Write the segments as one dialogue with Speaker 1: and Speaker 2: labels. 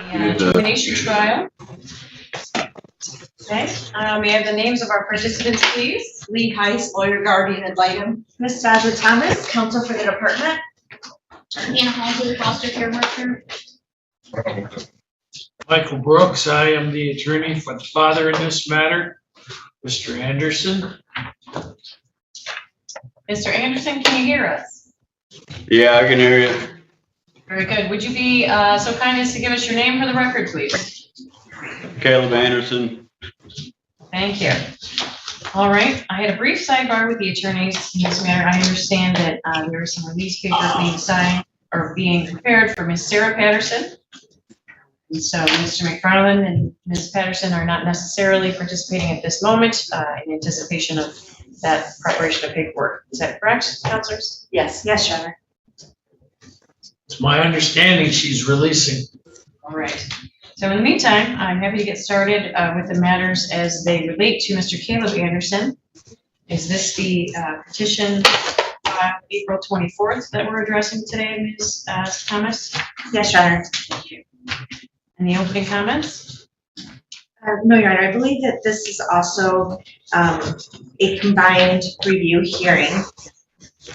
Speaker 1: termination trial. Okay, we have the names of our participants, please.
Speaker 2: Lee Heiss, lawyer, guardian ad litem. Ms. Sala Thomas, counsel for the department.
Speaker 3: Anna Halsey, foster care worker.
Speaker 4: Michael Brooks, I am the attorney for the father in this matter, Mr. Anderson.
Speaker 1: Mr. Anderson, can you hear us?
Speaker 5: Yeah, I can hear you.
Speaker 1: Very good. Would you be so kind as to give us your name for the record, please?
Speaker 5: Caleb Anderson.
Speaker 1: Thank you. All right. I had a brief sidebar with the attorneys in this matter. I understand that there is some release paper being signed or being prepared for Ms. Sarah Patterson. And so Mr. McFarland and Ms. Patterson are not necessarily participating at this moment in anticipation of that preparation of paperwork. Is that correct, counselors?
Speaker 2: Yes, Your Honor.
Speaker 4: It's my understanding she's releasing.
Speaker 1: All right. So in the meantime, I'm happy to get started with the matters as they relate to Mr. Caleb Anderson. Is this the petition April 24th that we're addressing today, Ms. Thomas?
Speaker 2: Yes, Your Honor.
Speaker 1: Thank you. Any opening comments?
Speaker 2: No, Your Honor. I believe that this is also a combined review hearing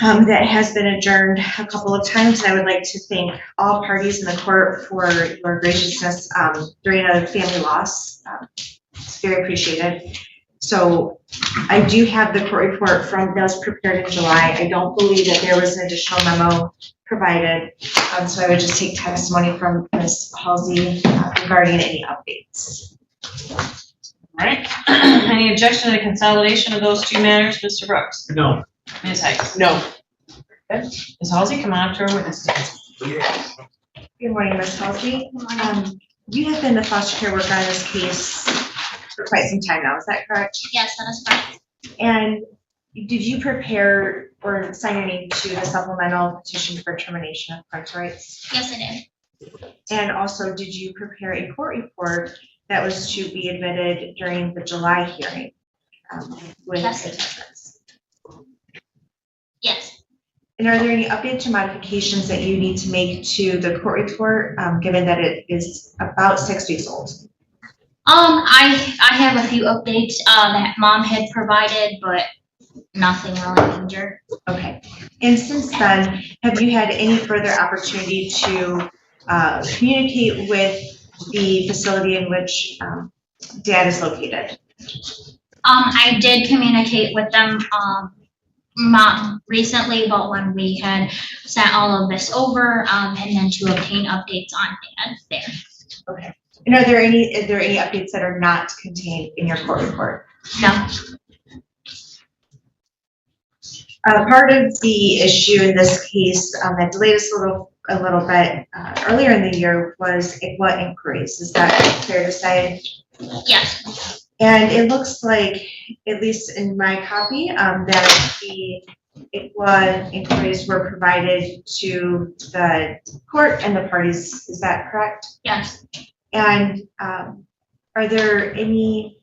Speaker 2: that has been adjourned a couple of times. And I would like to thank all parties in the court for your graciousness during a family loss. It's very appreciated. So I do have the court report that was prepared in July. I don't believe that there was an additional memo provided. So I would just take testimony from Ms. Halsey regarding any updates.
Speaker 1: All right. Any objection to the consolidation of those two matters, Mr. Brooks?
Speaker 4: No.
Speaker 1: Ms. Heiss?
Speaker 2: No.
Speaker 1: Good. Ms. Halsey, come on up to our witness stand.
Speaker 2: Good morning, Ms. Halsey. You have been the foster care worker on this case for quite some time now, is that correct?
Speaker 3: Yes, that is correct.
Speaker 2: And did you prepare or sign your name to the supplemental petition for termination of parental rights?
Speaker 3: Yes, I did.
Speaker 2: And also, did you prepare a court report that was to be admitted during the July hearing? With
Speaker 3: Yes.
Speaker 2: attendance?
Speaker 3: Yes.
Speaker 2: And are there any updates or modifications that you need to make to the court report, given that it is about 6 weeks old?
Speaker 3: I have a few updates that mom had provided, but nothing really major.
Speaker 2: Okay. And since then, have you had any further opportunity to communicate with the facility in which Dad is located?
Speaker 3: I did communicate with them mom recently about when we had sent all of this over, and then to obtain updates on Dad there.
Speaker 2: Okay. And are there any updates that are not contained in your court report?
Speaker 3: No.
Speaker 2: Part of the issue in this case that delayed us a little bit earlier in the year was ICWA inquiries. Is that fair to say?
Speaker 3: Yes.
Speaker 2: And it looks like, at least in my copy, that the ICWA inquiries were provided to the court and the parties. Is that correct?
Speaker 3: Yes.
Speaker 2: And are there any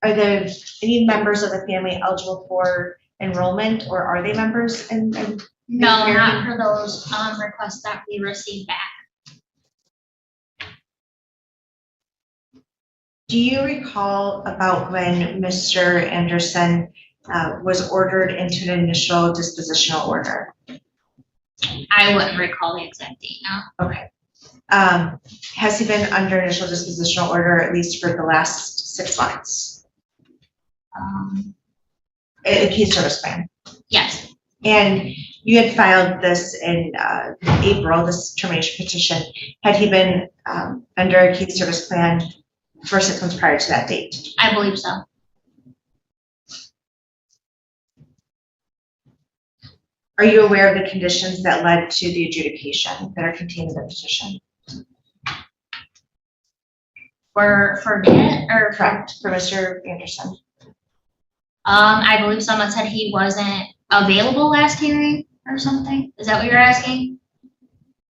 Speaker 2: members of the family eligible for enrollment, or are they members in
Speaker 3: No, not for those requests that we received back.
Speaker 2: Do you recall about when Mr. Anderson was ordered into an initial dispositional order?
Speaker 3: I wouldn't recall the exact date now.
Speaker 2: Okay. Has he been under initial dispositional order at least for the last 6 months? A case service plan.
Speaker 3: Yes.
Speaker 2: And you had filed this in April, this termination petition. Had he been under a case service plan for 6 months prior to that date?
Speaker 3: I believe so.
Speaker 2: Are you aware of the conditions that led to the adjudication that are contained in the petition?
Speaker 3: For Dad or
Speaker 2: Correct, for Mr. Anderson.
Speaker 3: I believe someone said he wasn't available last hearing or something. Is that what you're asking?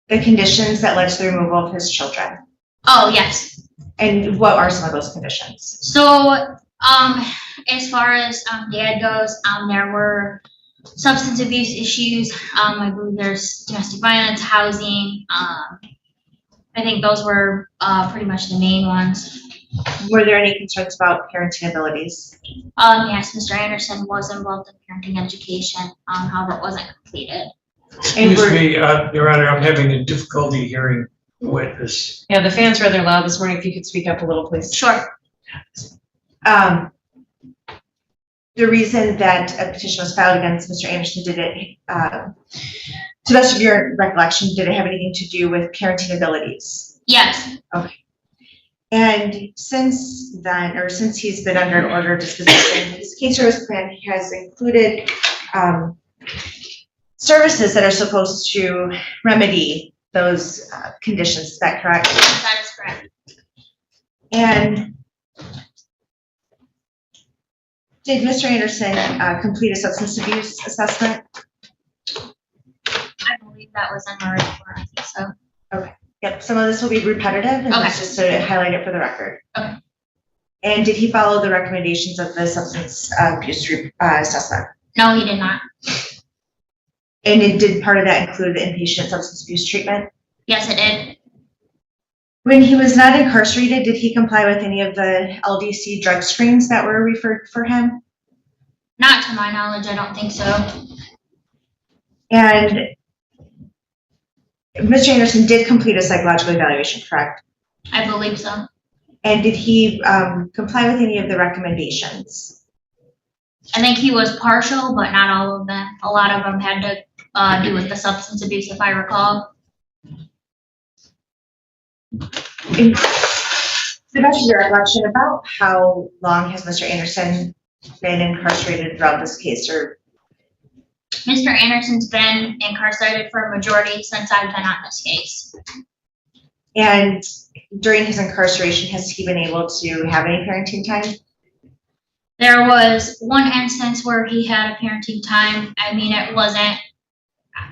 Speaker 2: The conditions that led to the removal of his children.
Speaker 3: Oh, yes.
Speaker 2: And what are some of those conditions?
Speaker 3: So, as far as Dad goes, there were substance abuse issues. I believe there's domestic violence, housing, I think those were, pretty much the main ones.
Speaker 2: Were there any concerns about parenting abilities?
Speaker 3: Yes, Mr. Anderson was involved in parenting education, however, it wasn't completed.
Speaker 4: Excuse me, Your Honor, I'm having a difficulty hearing the witness.
Speaker 1: Yeah, the fan's rather loud this morning. If you could speak up a little, please.
Speaker 3: Sure.
Speaker 2: The reason that a petition was filed against Mr. Anderson, did it, to the best of your recollection, did it have anything to do with parenting abilities?
Speaker 3: Yes,
Speaker 2: And since then, or since he's been under an order of disposition, his case service plan has included services that are supposed to remedy those conditions. Is that correct?
Speaker 3: that is correct.
Speaker 2: And did Mr. Anderson complete a substance abuse assessment?
Speaker 3: I believe that was in the report, I think so.
Speaker 2: Yep, some of this will be repetitive, and
Speaker 3: Okay.
Speaker 2: it's just to highlight it for the record.
Speaker 3: Okay.
Speaker 2: And did he follow the recommendations of the substance abuse assessment?
Speaker 3: No, he did not.
Speaker 2: And did part of that include the inpatient substance abuse treatment?
Speaker 3: Yes, it did.
Speaker 2: When he was not incarcerated, did he comply with any of the LDC drug screens that were referred for him?
Speaker 3: Not to my knowledge, I don't think so.
Speaker 2: And Mr. Anderson did complete a psychological evaluation, correct?
Speaker 3: I believe so.
Speaker 2: And did he comply with any of the recommendations?
Speaker 3: I think he was partial, but not all of them. A lot of them had to do with the substance abuse, if I recall.
Speaker 2: In the best of your recollection, about how long has Mr. Anderson been incarcerated throughout this case, or?
Speaker 3: Mr. Anderson's been incarcerated for a majority since I've been on this case.
Speaker 2: And during his incarceration, has he been able to have any parenting time?
Speaker 3: There was one instance where he had a parenting time. I mean, it wasn't,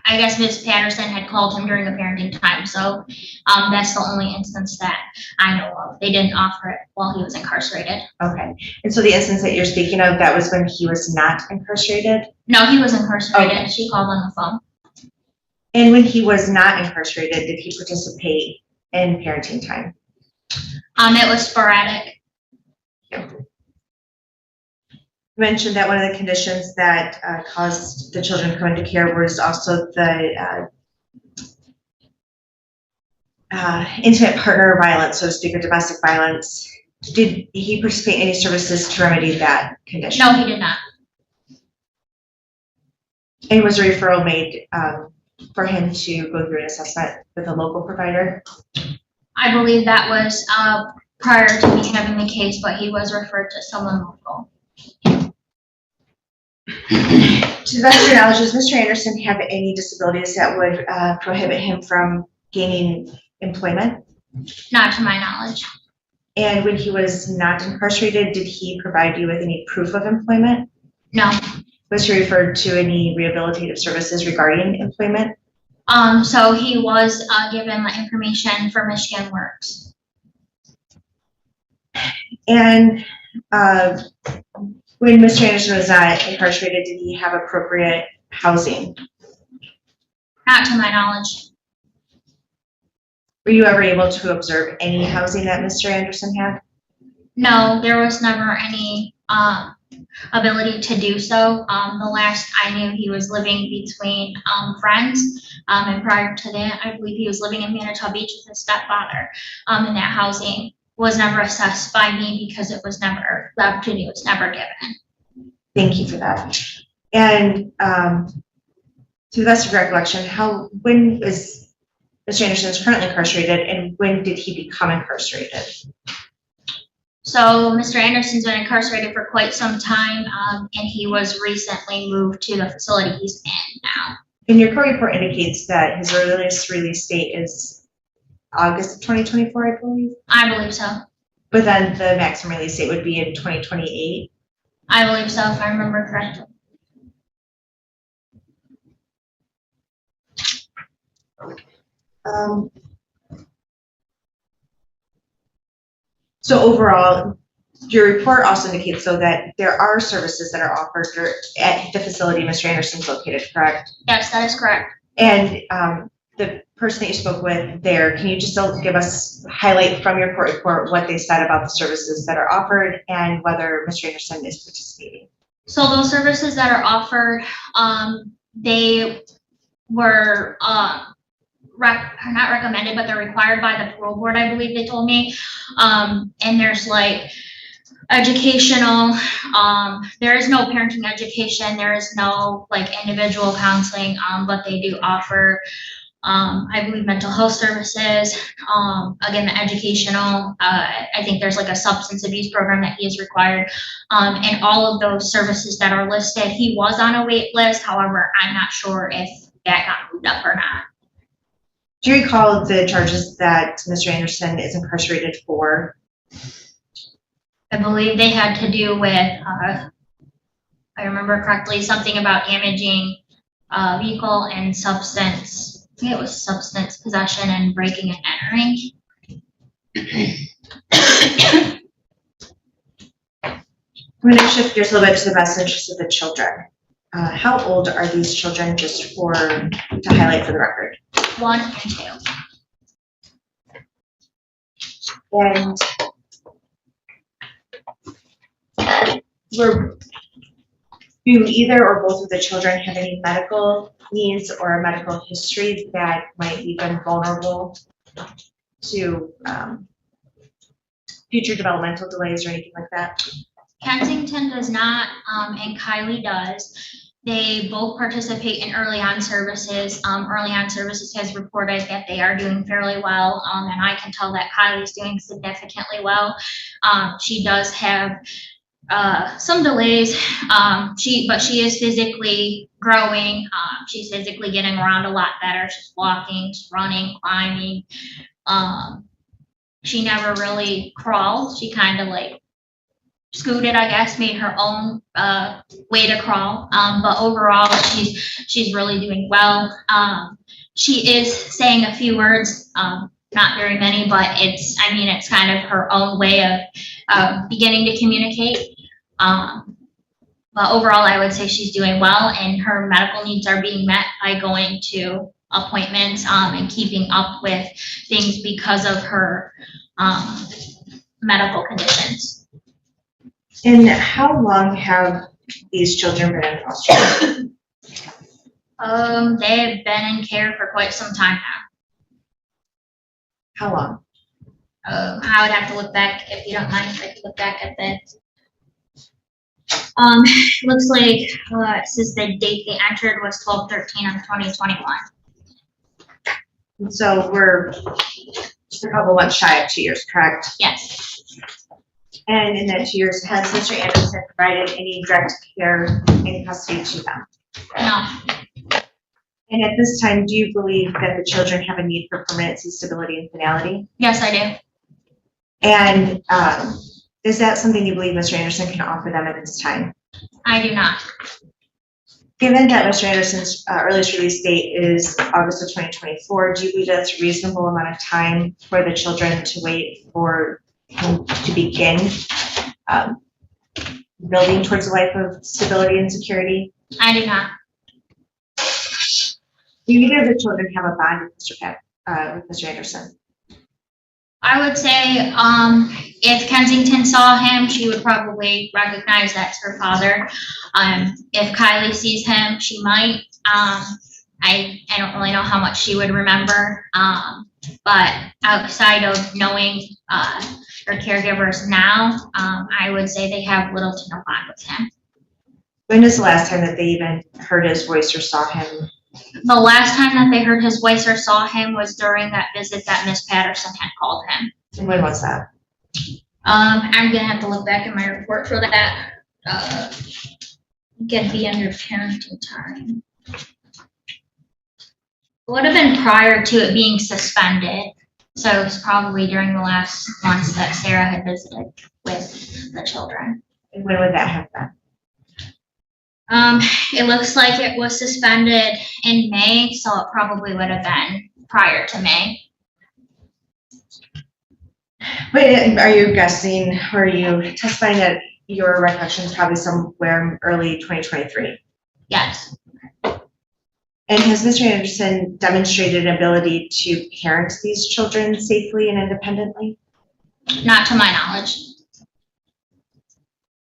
Speaker 3: I guess Ms. Patterson had called him during the parenting time, so that's the only instance that I know of. They didn't offer it while he was incarcerated.
Speaker 2: Okay, and so the instance that you're speaking of, that was when he was not incarcerated?
Speaker 3: No, he was incarcerated.
Speaker 2: Okay.
Speaker 3: She called on the phone.
Speaker 2: And when he was not incarcerated, did he participate in parenting time?
Speaker 3: It was sporadic.
Speaker 2: You mentioned that one of the conditions that caused the children to come into care was also the intimate partner violence, so to speak, or domestic violence. Did he participate in any services to remedy that condition?
Speaker 3: No, he did not.
Speaker 2: And was a referral made for him to go through an assessment with a local provider?
Speaker 3: I believe that was prior to me having the case, but he was referred to someone local.
Speaker 2: To the best of your knowledge, does Mr. Anderson have any disabilities that would prohibit him from gaining employment?
Speaker 3: Not to my knowledge.
Speaker 2: And when he was not incarcerated, did he provide you with any proof of employment?
Speaker 3: No.
Speaker 2: Was he referred to any rehabilitative services regarding employment?
Speaker 3: So he was given the information for Michigan Works.
Speaker 2: And when Mr. Anderson was not incarcerated, did he have appropriate housing?
Speaker 3: Not to my knowledge.
Speaker 2: Were you ever able to observe any housing that Mr. Anderson had?
Speaker 3: No, there was never any ability to do so. The last I knew, he was living between friends, and prior to that, I believe he was living in Manitoba Beach with his stepfather. And that housing was never assessed by me because it was never, the opportunity was never given.
Speaker 2: Thank you for that. And to the best of your recollection, when is Mr. Anderson is currently incarcerated, and when did he become incarcerated?
Speaker 3: So Mr. Anderson's been incarcerated for quite some time, and he was recently moved to the facility he's in now.
Speaker 2: And your court report indicates that his earliest release date is August of 2024, I believe.
Speaker 3: I believe so.
Speaker 2: But then the maximum release date would be in 2028.
Speaker 3: I believe so, if I remember correctly.
Speaker 2: So overall, your report also indicates so that there are services that are offered at the facility Mr. Anderson's located, correct?
Speaker 3: Yes, that is correct.
Speaker 2: And the person that you spoke with there, can you just give us, highlight from your court report what they said about the services that are offered and whether Mr. Anderson is participating?
Speaker 3: So those services that are offered, they were not recommended, but they're required by the parole board, I believe they told me. And there's like educational, there is no parenting education, there is no like individual counseling, but they do offer, I believe, mental health services, again, the educational, I think there's like a substance abuse program that he is required, and all of those services that are listed, he was on a wait list. However, I'm not sure if that got moved up or not.
Speaker 2: Do you recall the charges that Mr. Anderson is incarcerated for?
Speaker 3: I believe they had to do with, I remember correctly, something about damaging vehicle and substance. I think it was substance possession and breaking and entering.
Speaker 2: I'm going to shift gears a little bit to the best interest of the children. How old are these children, just to highlight for the record?
Speaker 3: 1 and 2.
Speaker 2: And do either or both of the children have any medical needs or a medical history that might be them vulnerable to future developmental delays or anything like that?
Speaker 3: Kensington does not, and Kylie does. They both participate in early on services. Early on services has reported that they are doing fairly well, and I can tell that Kylie's doing significantly well. She does have some delays, but she is physically growing. She's physically getting around a lot better. She's walking, she's running, climbing. She never really crawled. She kind of like scooted, I guess, made her own way to crawl. But overall, she's really doing well. She is saying a few words, not very many, but it's kind of her own way of beginning to communicate. But overall, I would say she's doing well, and her medical needs are being met by going to appointments and keeping up with things because of her medical conditions.
Speaker 2: And how long have these children been in foster care?
Speaker 3: They have been in care for quite some time now.
Speaker 2: How long?
Speaker 3: I would have to look back, if you don't mind, if I could look back at that. Looks like it says the date they entered was 12/13 of 2021.
Speaker 2: And so we're just a couple months shy of 2 years, correct?
Speaker 3: Yes.
Speaker 2: And in that 2 years, has Mr. Anderson provided any direct care in custody to them?
Speaker 3: No.
Speaker 2: And at this time, do you believe that the children have a need for permanency, stability, and finality?
Speaker 3: Yes, I do.
Speaker 2: And is that something you believe Mr. Anderson can offer them at this time?
Speaker 3: I do not.
Speaker 2: Given that Mr. Anderson's earliest release date is August of 2024, do you believe that's a reasonable amount of time for the children to wait for him to begin building towards a life of stability and security?
Speaker 3: I do not.
Speaker 2: Do either of the children have a bond with Mr. Anderson?
Speaker 3: I would say if Kensington saw him, she would probably recognize that's her father. If Kylie sees him, she might. I don't really know how much she would remember. But outside of knowing her caregivers now, I would say they have little to no bond with him.
Speaker 2: When is the last time that they even heard his voice or saw him?
Speaker 3: The last time that they heard his voice or saw him was during that visit that Miss Patterson had called him.
Speaker 2: And when was that?
Speaker 3: I'm gonna have to look back in my report for that. Get be under parenting time. Would have been prior to it being suspended. So it's probably during the last months that Sarah had visited with the children.
Speaker 2: And when would that have been?
Speaker 3: It looks like it was suspended in May, so it probably would have been prior to May.
Speaker 2: Wait, are you guessing, or are you testifying that your recollection is probably somewhere in early 2023?
Speaker 3: Yes.
Speaker 2: And has Mr. Anderson demonstrated an ability to parent these children safely and independently?
Speaker 3: Not to my knowledge.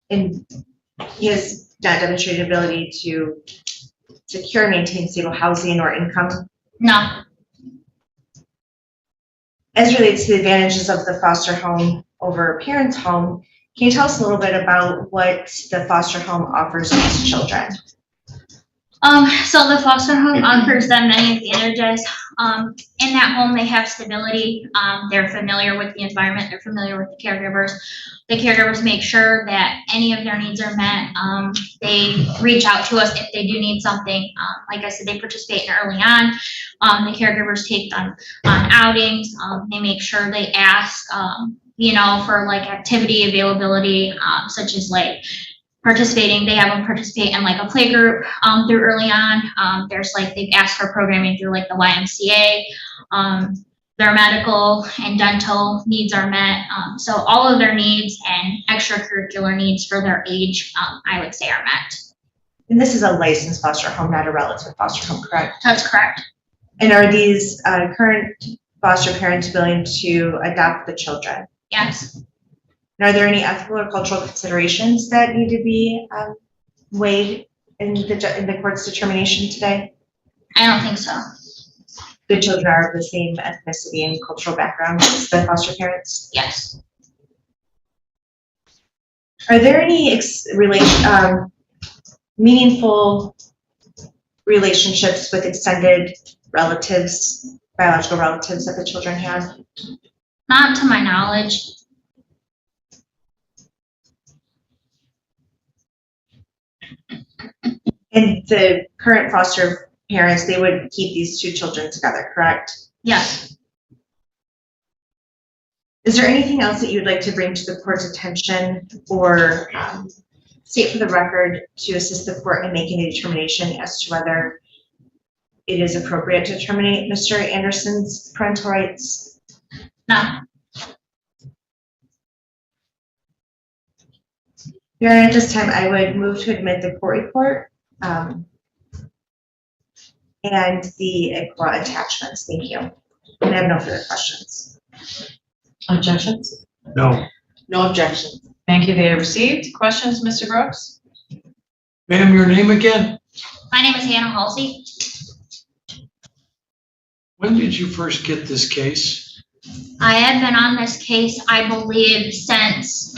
Speaker 2: And he has not demonstrated ability to secure and maintain stable housing or income?
Speaker 3: No.
Speaker 2: As relates to the advantages of the foster home over a parent's home, can you tell us a little bit about what the foster home offers these children?
Speaker 3: So the foster home offers them many advantages. In that home, they have stability. They're familiar with the environment. They're familiar with the caregivers. The caregivers make sure that any of their needs are met. They reach out to us if they do need something. Like I said, they participate early on. The caregivers take them on outings. They make sure they ask, for like activity availability, such as like participating. They have them participate in like a play group through early on. There's like, they've asked for programming through like the YMCA. Their medical and dental needs are met. So all of their needs and extracurricular needs for their age, I would say, are met.
Speaker 2: And this is a licensed foster home, not a relative foster home, correct?
Speaker 3: That's correct.
Speaker 2: And are these current foster parents willing to adopt the children?
Speaker 3: Yes.
Speaker 2: And are there any ethical or cultural considerations that need to be weighed in the court's determination today?
Speaker 3: I don't think so.
Speaker 2: The children are of the same ethnicity and cultural background as the foster parents?
Speaker 3: Yes.
Speaker 2: Are there any meaningful relationships with extended relatives, biological relatives that the children have?
Speaker 3: Not to my knowledge.
Speaker 2: And the current foster parents, they would keep these two children together, correct?
Speaker 3: Yes.
Speaker 2: Is there anything else that you'd like to bring to the court's attention or state for the record to assist the court in making a determination as to whether it is appropriate to terminate Mr. Anderson's parental rights?
Speaker 3: No.
Speaker 2: Your Honor, at this time, I would move to admit the court report and the ICRA attachments. Thank you. And I have no further questions.
Speaker 1: Objections?
Speaker 4: No.
Speaker 1: No objections. Thank you, they are received. Questions, Mr. Brooks?
Speaker 4: Ma'am, your name again?
Speaker 3: My name is Hannah Halsey.
Speaker 4: When did you first get this case?
Speaker 3: I have been on this case, I believe, since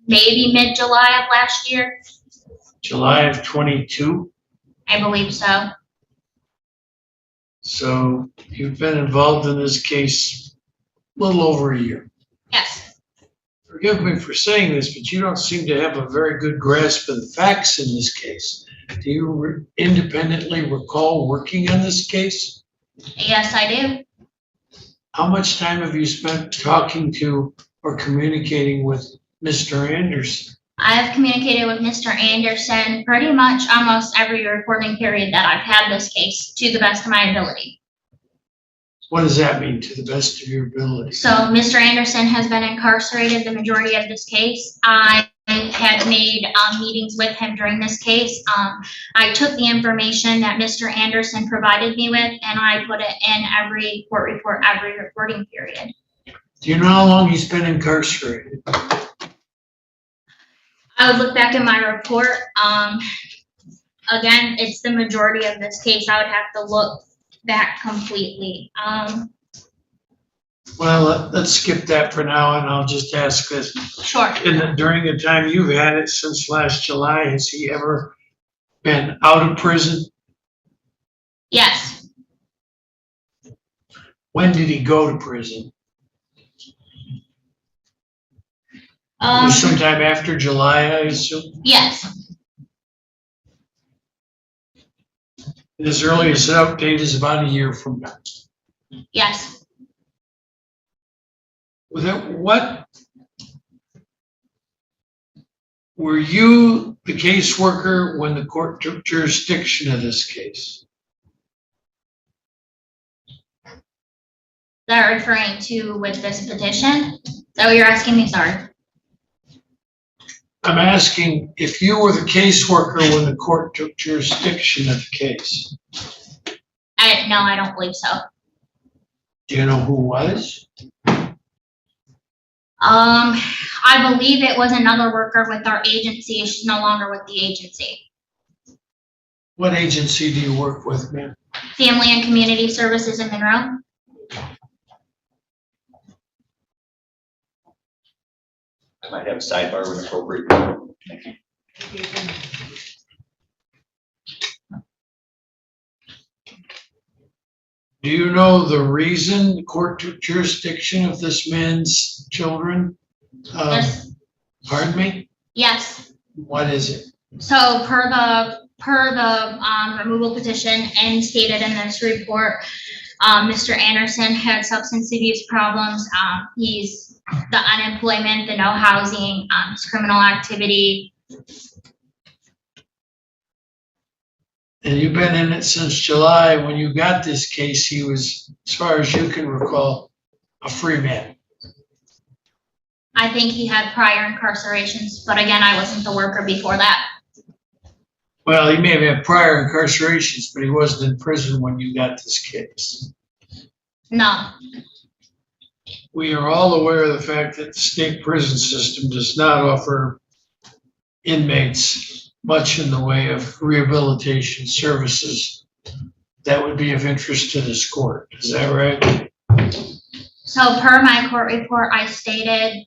Speaker 3: maybe mid-July of last year.
Speaker 4: July of 22?
Speaker 3: I believe so.
Speaker 4: So you've been involved in this case a little over a year.
Speaker 3: Yes.
Speaker 4: Forgive me for saying this, but you don't seem to have a very good grasp of the facts in this case. Do you independently recall working on this case?
Speaker 3: Yes, I do.
Speaker 4: How much time have you spent talking to or communicating with Mr. Anderson?
Speaker 3: I have communicated with Mr. Anderson pretty much almost every reporting period that I've had this case, to the best of my ability.
Speaker 4: What does that mean, to the best of your ability?
Speaker 3: So Mr. Anderson has been incarcerated the majority of this case. I had made meetings with him during this case. I took the information that Mr. Anderson provided me with and I put it in every court report, every reporting period.
Speaker 4: Do you know how long he's been incarcerated?
Speaker 3: I would look back at my report. Again, it's the majority of this case. I would have to look back completely.
Speaker 4: Well, let's skip that for now, and I'll just ask this.
Speaker 3: Sure.
Speaker 4: During the time you've had it since last July, has he ever been out of prison?
Speaker 3: Yes.
Speaker 4: When did he go to prison? Sometime after July, I assume?
Speaker 3: Yes.
Speaker 4: And his earliest update is about a year from now.
Speaker 3: Yes.
Speaker 4: What were you the caseworker when the court took jurisdiction of this case?
Speaker 3: Is that referring to with this petition? Is that what you're asking me? Sorry.
Speaker 4: I'm asking if you were the caseworker when the court took jurisdiction of the case.
Speaker 3: No, I don't believe so.
Speaker 4: Do you know who was?
Speaker 3: I believe it was another worker with our agency. She's no longer with the agency.
Speaker 4: What agency do you work with, ma'am?
Speaker 3: Family and Community Services in Monroe.
Speaker 6: I might have a sidebar with appropriate.
Speaker 4: Do you know the reason the court took jurisdiction of this man's children?
Speaker 3: Yes.
Speaker 4: Pardon me?
Speaker 3: Yes.
Speaker 4: What is it?
Speaker 3: So per the removal petition and stated in this report, Mr. Anderson had substance abuse problems. He's the unemployment, the no housing, his criminal activity.
Speaker 4: And you've been in it since July. When you got this case, he was, as far as you can recall, a free man.
Speaker 3: I think he had prior incarcerations, but again, I wasn't the worker before that.
Speaker 4: Well, he may have had prior incarcerations, but he wasn't in prison when you got this case.
Speaker 3: No.
Speaker 4: We are all aware of the fact that the state prison system does not offer inmates much in the way of rehabilitation services that would be of interest to this court. Is that right?
Speaker 3: So per my court report, I stated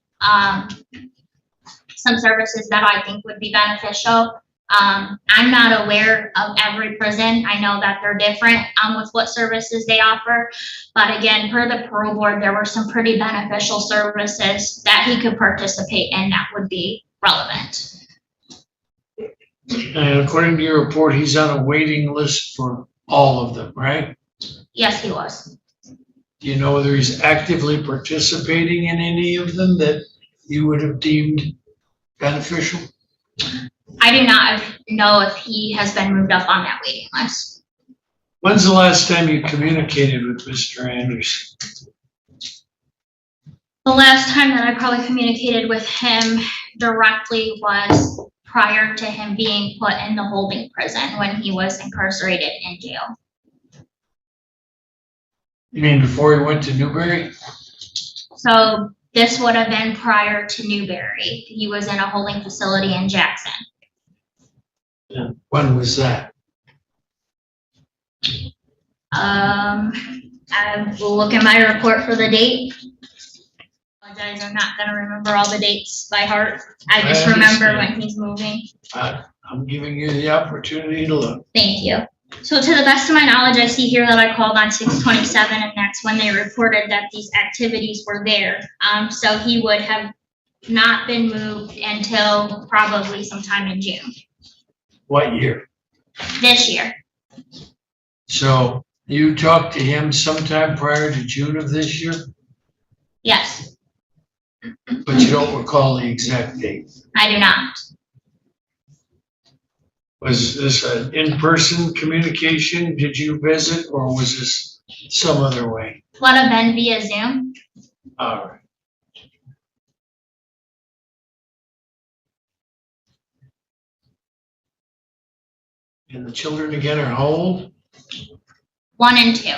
Speaker 3: some services that I think would be beneficial. I'm not aware of every prison. I know that they're different with what services they offer. But again, per the parole board, there were some pretty beneficial services that he could participate in that would be relevant.
Speaker 4: And according to your report, he's on a waiting list for all of them, right?
Speaker 3: Yes, he was.
Speaker 4: Do you know whether he's actively participating in any of them that you would have deemed beneficial?
Speaker 3: I do not know if he has been moved up on that waiting list.
Speaker 4: When's the last time you communicated with Mr. Anderson?
Speaker 3: The last time that I probably communicated with him directly was prior to him being put in the holding prison when he was incarcerated in jail.
Speaker 4: You mean before he went to Newberry?
Speaker 3: So this would have been prior to Newberry. He was in a holding facility in Jackson.
Speaker 4: Yeah. When was that?
Speaker 3: I will look at my report for the date. Apologize, I'm not gonna remember all the dates by heart. I just remember when he's moving.
Speaker 4: I'm giving you the opportunity to look.
Speaker 3: Thank you. So to the best of my knowledge, I see here that I called on 6/27, and that's when they reported that these activities were there. So he would have not been moved until probably sometime in June
Speaker 4: What year?
Speaker 3: this year.
Speaker 4: So you talked to him sometime prior to June of this year,
Speaker 3: Yes,
Speaker 4: but you don't recall the exact date.
Speaker 3: I do not.
Speaker 4: Was this an in-person communication? Did you visit, or was this some other way?
Speaker 3: Would have been via Zoom.
Speaker 4: All right. And the children again are how old?
Speaker 3: 1 and 2.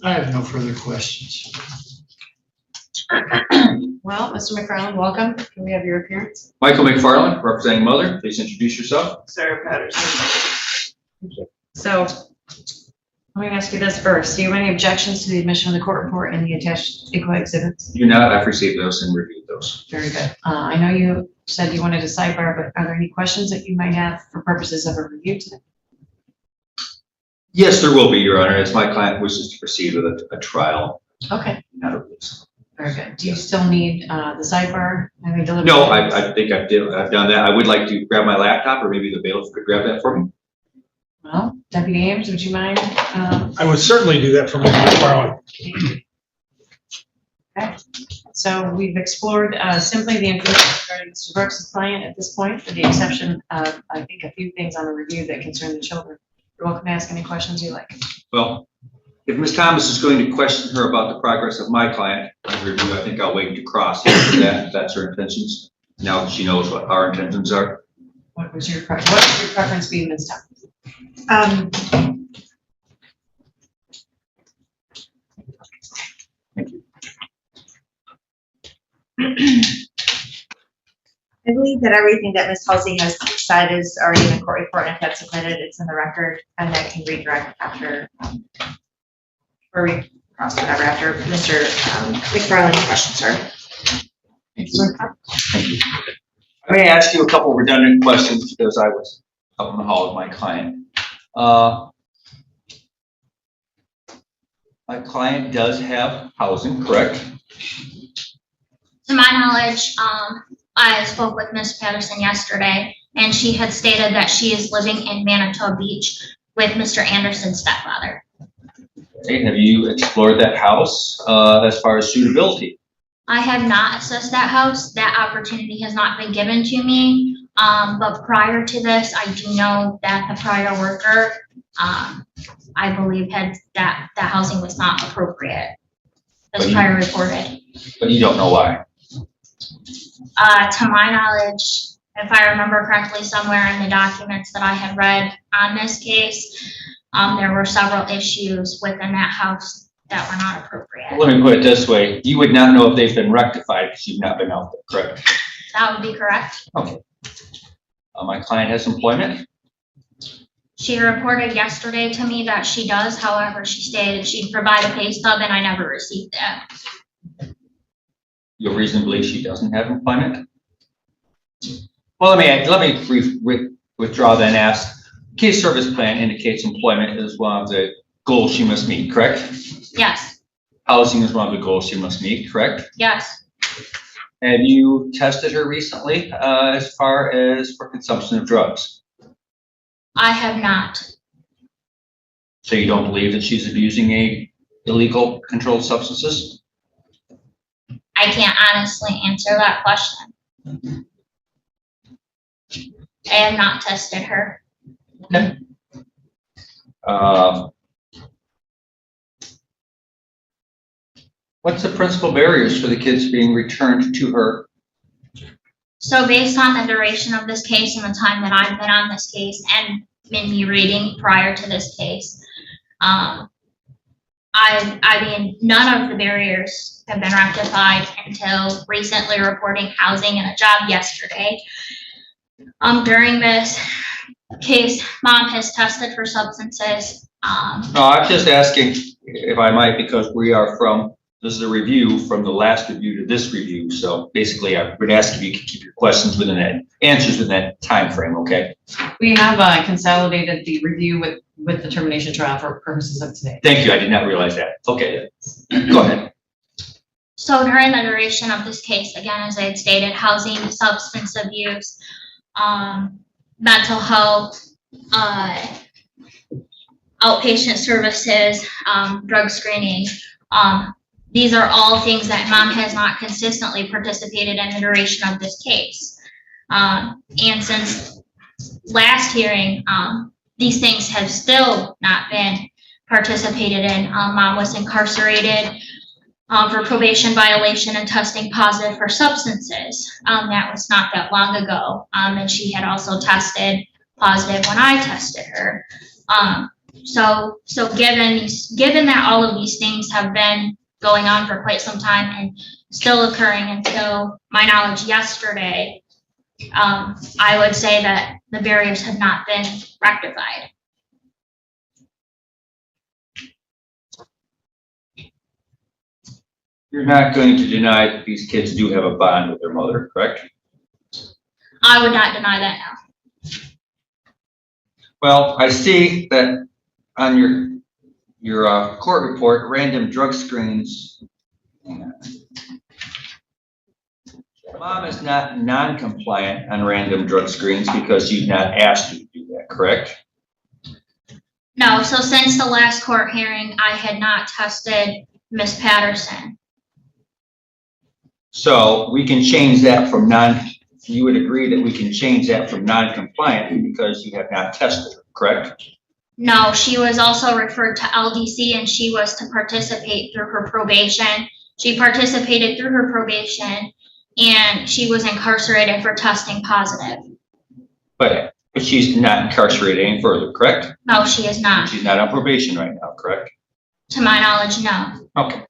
Speaker 4: I have no further questions.
Speaker 1: Well, Mr. McFarland, welcome. Can we have your appearance?
Speaker 6: Michael McFarland, representing Mother. Please introduce yourself.
Speaker 1: Sarah Patterson. Thank you. So let me ask you this first. Do you have any objections to the admission of the court report and the attached equal exhibits?
Speaker 6: Do not, I've received those and reviewed those.
Speaker 1: Very good. I know you said you wanted a sidebar, but are there any questions that you might have for purposes of a review today?
Speaker 6: Yes, there will be, Your Honor, as my client wishes to proceed with a trial,
Speaker 1: Okay,
Speaker 6: not a release.
Speaker 1: very good. Do you still need the sidebar? Having delivered?
Speaker 6: No, I think I've done that. I would like to grab my laptop, or maybe the bailiff could grab that for me.
Speaker 1: Well, Deputy Ames, would you mind?
Speaker 7: I would certainly do that for Mr. McFarland.
Speaker 1: Okay. So we've explored simply the information regarding Mr. Brooks' client at this point, with the exception of, I think, a few things on the review that concern the children. You're welcome to ask any questions you like.
Speaker 6: Well, If Ms. Thomas is going to question her about the progress of my client under review, I think I'll wait to cross after that, if that's her intentions. Now that she knows what our intentions are.
Speaker 1: What would your preference be, Ms. Thomas?
Speaker 6: Thank you.
Speaker 2: I believe that everything that Ms. Halsey has said is already in the court report, and if that's submitted, it's in the record, and that can redirect after, or recross whatever after Mr. McFarland's questions her.
Speaker 6: Thank you. Thank you. I may ask you a couple redundant questions because I was up in the hall with my client. My client does have housing, correct?
Speaker 3: To my knowledge, I spoke with Ms. Patterson yesterday, and she had stated that she is living in Manitoba Beach with Mr. Anderson's stepfather.
Speaker 6: Okay, have you explored that house as far as suitability?
Speaker 3: I have not assessed that house. That opportunity has not been given to me. But prior to this, I do know that the prior worker, I believe had that housing was not appropriate as prior reported.
Speaker 6: But you don't know why?
Speaker 3: To my knowledge, if I remember correctly, somewhere in the documents that I had read on this case, there were several issues within that house that were not appropriate.
Speaker 6: Let me put it this way. You would not know if they've been rectified because you've not been out there, correct?
Speaker 3: That would be correct.
Speaker 6: Okay. My client has employment.
Speaker 3: She reported yesterday to me that she does. However, she stated she'd provide a pay stub, and I never received it.
Speaker 6: You have reason to believe she doesn't have employment? Well, let me withdraw then ask. Case service plan indicates employment is one of the goals she must meet, correct?
Speaker 3: Yes.
Speaker 6: Housing is one of the goals she must meet, correct?
Speaker 3: Yes.
Speaker 6: Have you tested her recently as far as for consumption of drugs?
Speaker 3: I have not.
Speaker 6: So you don't believe that she's abusing illegal controlled substances?
Speaker 3: I can't honestly answer that question. I have not tested her.
Speaker 6: Okay. What's the principal barriers for the kids being returned to her?
Speaker 3: So based on the duration of this case and the time that I've been on this case and in me reading prior to this case, I mean, none of the barriers have been rectified until recently reporting housing and a job yesterday. During this case, mom has tested for substances.
Speaker 6: No, I'm just asking if I might, because this is a review from the last review to this review. So basically, I would ask if you could keep your questions within that, answers within that time frame, okay?
Speaker 1: We have consolidated the review with the termination trial for purposes of today.
Speaker 6: Thank you, I did not realize that. Okay, go ahead.
Speaker 3: So during the duration of this case, again, as I had stated, housing, substance abuse, mental health, outpatient services, drug screening, these are all things that mom has not consistently participated in the duration of this case. And since last hearing, these things have still not been participated in. Mom was incarcerated for probation violation and testing positive for substances. That was not that long ago. And she had also tested positive when I tested her. So given that all of these things have been going on for quite some time and still occurring until my knowledge yesterday, I would say that the barriers have not been rectified.
Speaker 6: You're not going to deny that these kids do have a bond with their mother, correct?
Speaker 3: I would not deny that now.
Speaker 6: Well, I see that on your court report, random drug screens. Mom is not non-compliant on random drug screens because you've not asked her to do that, correct?
Speaker 3: No, so since the last court hearing, I had not tested Ms. Patterson.
Speaker 6: So we can change that from you would agree that we can change that from non-compliant because you have not tested her, correct?
Speaker 3: No, she was also referred to LDC and she was to participate through her probation. She participated through her probation and she was incarcerated for testing positive.
Speaker 6: But she's not incarcerated any further, correct?
Speaker 3: No, she is not.
Speaker 6: She's not on probation right now, correct?
Speaker 3: To my knowledge, no.
Speaker 6: Okay.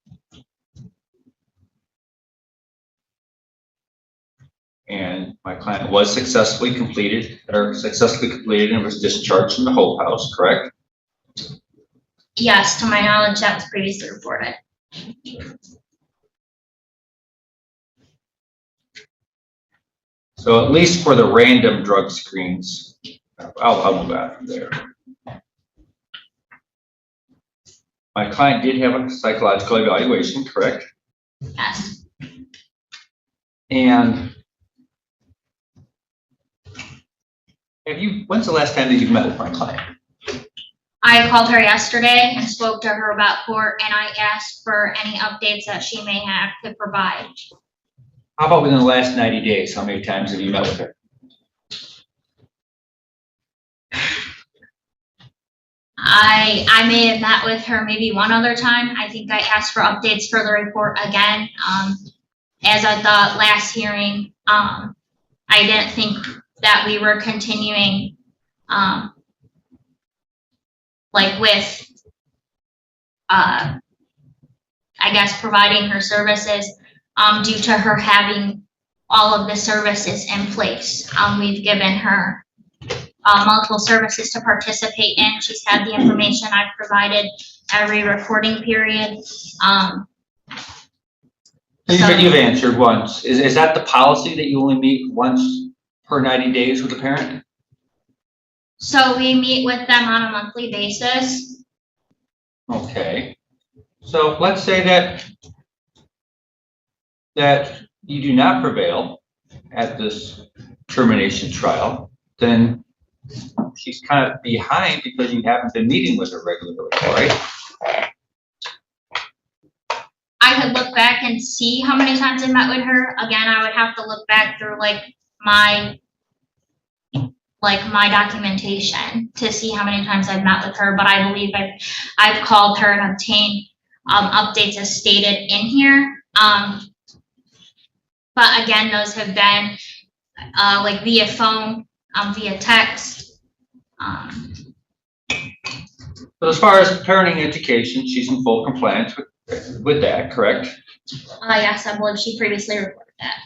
Speaker 6: And my client was successfully completed and was discharged from the Hope House, correct?
Speaker 3: Yes, to my knowledge, that was previously reported.
Speaker 6: So at least for the random drug screens, I'll move out from there. My client did have a psychological evaluation, correct?
Speaker 3: Yes.
Speaker 6: And when's the last time that you've met with my client?
Speaker 3: I called her yesterday and spoke to her about court and I asked for any updates that she may have to provide.
Speaker 6: How about within the last 90 days? How many times have you met with her?
Speaker 3: I may have met with her maybe one other time. I think I asked for updates for the report again. As I thought last hearing, I didn't think that we were continuing, like with, I guess providing her services, due to her having all of the services in place. We've given her multiple services to participate in. She's had the information I've provided every reporting period.
Speaker 6: You've answered once. Is that the policy that you only meet once per 90 days with a parent?
Speaker 3: So we meet with them on a monthly basis.
Speaker 6: Okay. So let's say that you do not prevail at this termination trial, then she's kind of behind because you haven't been meeting with her regularly, right?
Speaker 3: I could look back and see how many times I met with her. Again, I would have to look back through my documentation to see how many times I've met with her, but I believe I've called her and obtained updates as stated in here. But again, those have been via phone, via text.
Speaker 6: But as far as parenting education, she's in full compliance with that, correct?
Speaker 3: Yes, I believe she previously reported that.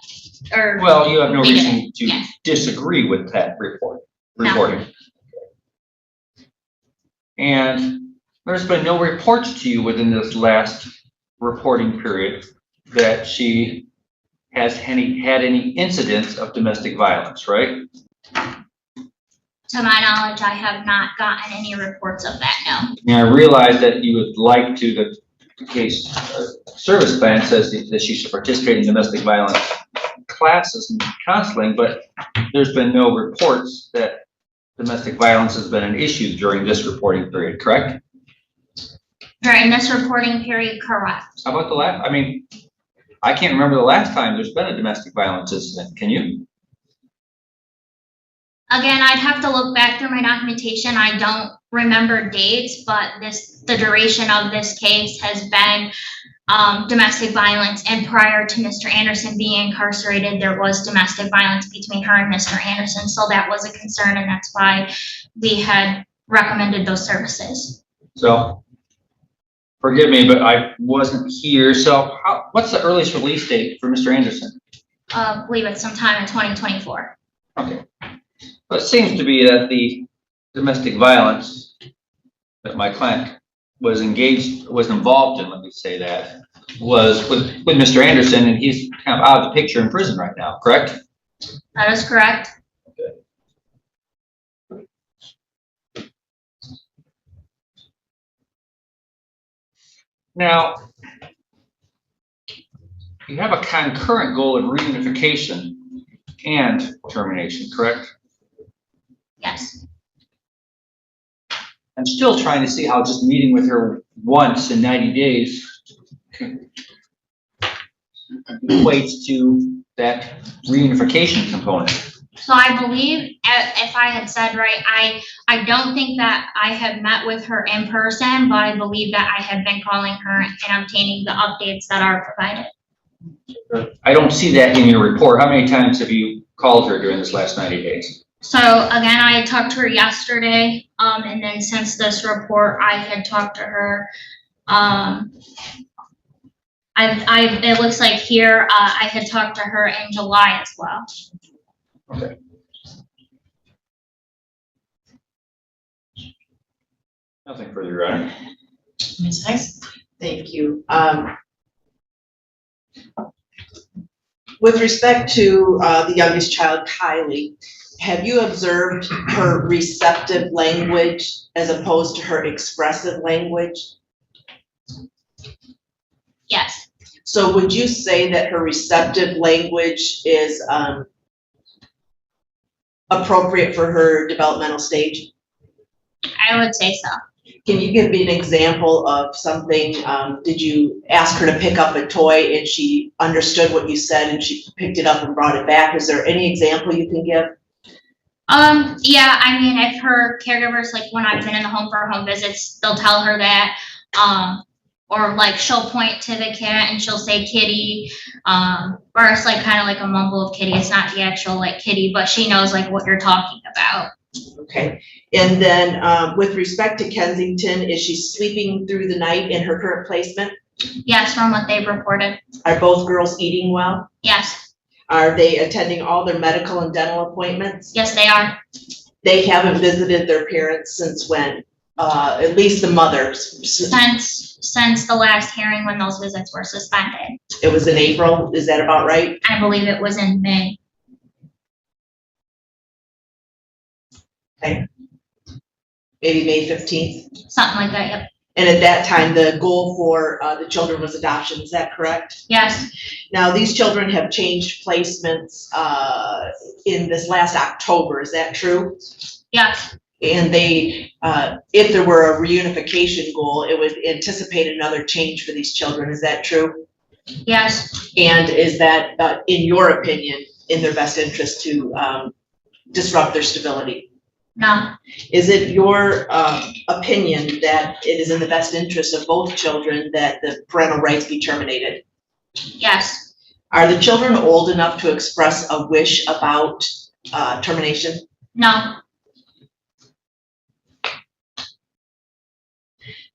Speaker 3: Or
Speaker 6: Well, you have no reason to
Speaker 3: yes.
Speaker 6: disagree with that reporting.
Speaker 3: No.
Speaker 6: And there's been no reports to you within this last reporting period that she has had any incidents of domestic violence, right?
Speaker 3: To my knowledge, I have not gotten any reports of that, no.
Speaker 6: And I realize that you would like to, the case service plan says that she should participate in domestic violence classes and counseling, but there's been no reports that domestic violence has been an issue during this reporting period, correct?
Speaker 3: During this reporting period, correct.
Speaker 6: How about the last, I can't remember the last time there's been a domestic violence incident, can you?
Speaker 3: Again, I'd have to look back through my documentation. I don't remember dates, but the duration of this case has been domestic violence, and prior to Mr. Anderson being incarcerated, there was domestic violence between her and Mr. Anderson, so that was a concern, and that's why we had recommended those services.
Speaker 6: So, forgive me, but I wasn't here, so what's the earliest release date for Mr. Anderson?
Speaker 3: I believe it's sometime in 2024.
Speaker 6: Okay. But it seems to be that the domestic violence that my client was involved in, let me say that, was with Mr. Anderson, and he's kind of out of the picture in prison right now, correct?
Speaker 3: That is correct.
Speaker 6: Okay. Now, you have a concurrent goal of reunification and termination, correct?
Speaker 3: Yes.
Speaker 6: I'm still trying to see how just meeting with her once in 90 days equates to that reunification component.
Speaker 3: So I believe if I had said right, I don't think that I had met with her in person, but I believe that I had been calling her and obtaining the updates that are provided.
Speaker 6: I don't see that in your report. How many times have you called her during this last 90 days?
Speaker 3: So again, I had talked to her yesterday, and then since this report, I had talked to her. It looks like here, I had talked to her in July as well.
Speaker 6: Okay. Nothing further, Your Honor.
Speaker 1: Ms. Heiss?
Speaker 8: Thank you. With respect to the youngest child, Kylie, have you observed her receptive language as opposed to her expressive language?
Speaker 3: Yes,
Speaker 8: So would you say that her receptive language is appropriate for her developmental stage?
Speaker 3: I would say so.
Speaker 8: Can you give me an example of something? Did you ask her to pick up a toy and she understood what you said and she picked it up and brought it back? Is there any example you can give?
Speaker 3: Yeah, I mean, if her caregivers, like when I've been in the home for home visits, they'll tell her that, or like she'll point to the cat and she'll say kitty, or it's like kind of like a mumble of kitty. It's not the actual like kitty, but she knows like what you're talking about.
Speaker 8: Okay, and then with respect to Kensington, is she sleeping through the night in her current placement?
Speaker 3: Yes, from what they've reported.
Speaker 8: Are both girls eating well?
Speaker 3: Yes,
Speaker 8: Are they attending all their medical and dental appointments?
Speaker 3: yes, they are.
Speaker 8: They haven't visited their parents since when? At least the mother.
Speaker 3: Since the last hearing when those visits were suspended.
Speaker 8: It was in April, is that about right?
Speaker 3: I believe it was in May.
Speaker 8: Okay. Maybe May 15th?
Speaker 3: Something like that, yep.
Speaker 8: And at that time, the goal for the children was adoption, is that correct?
Speaker 3: Yes,
Speaker 8: Now, these children have changed placements in this last October, is that true?
Speaker 3: yes,
Speaker 8: And they, if there were a reunification goal, it would anticipate another change for these children, is that true?
Speaker 3: yes,
Speaker 8: And is that, in your opinion, in their best interest to disrupt their stability?
Speaker 3: no,
Speaker 8: Is it your opinion that it is in the best interest of both children that the parental rights be terminated?
Speaker 3: yes,
Speaker 8: Are the children old enough to express a wish about termination?
Speaker 3: no,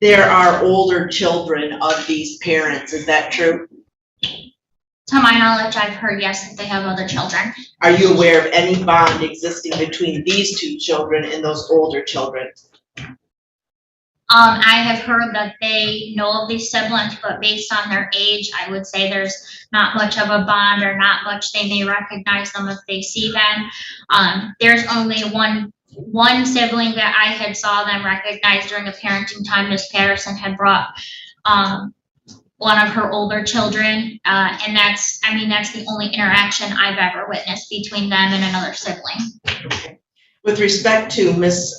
Speaker 8: There are older children of these parents, is that true?
Speaker 3: to my knowledge, I've heard yes, that they have other children.
Speaker 8: Are you aware of any bond existing between these two children and those older children?
Speaker 3: I have heard that they know of these siblings, but based on their age, I would say there's not much of a bond or not much. They may recognize them if they see them. There's only one sibling that I had saw them recognize during a parenting time. Miss Patterson had brought one of her older children, and that's the only interaction I've ever witnessed between them and another sibling.
Speaker 8: Okay. With respect to Miss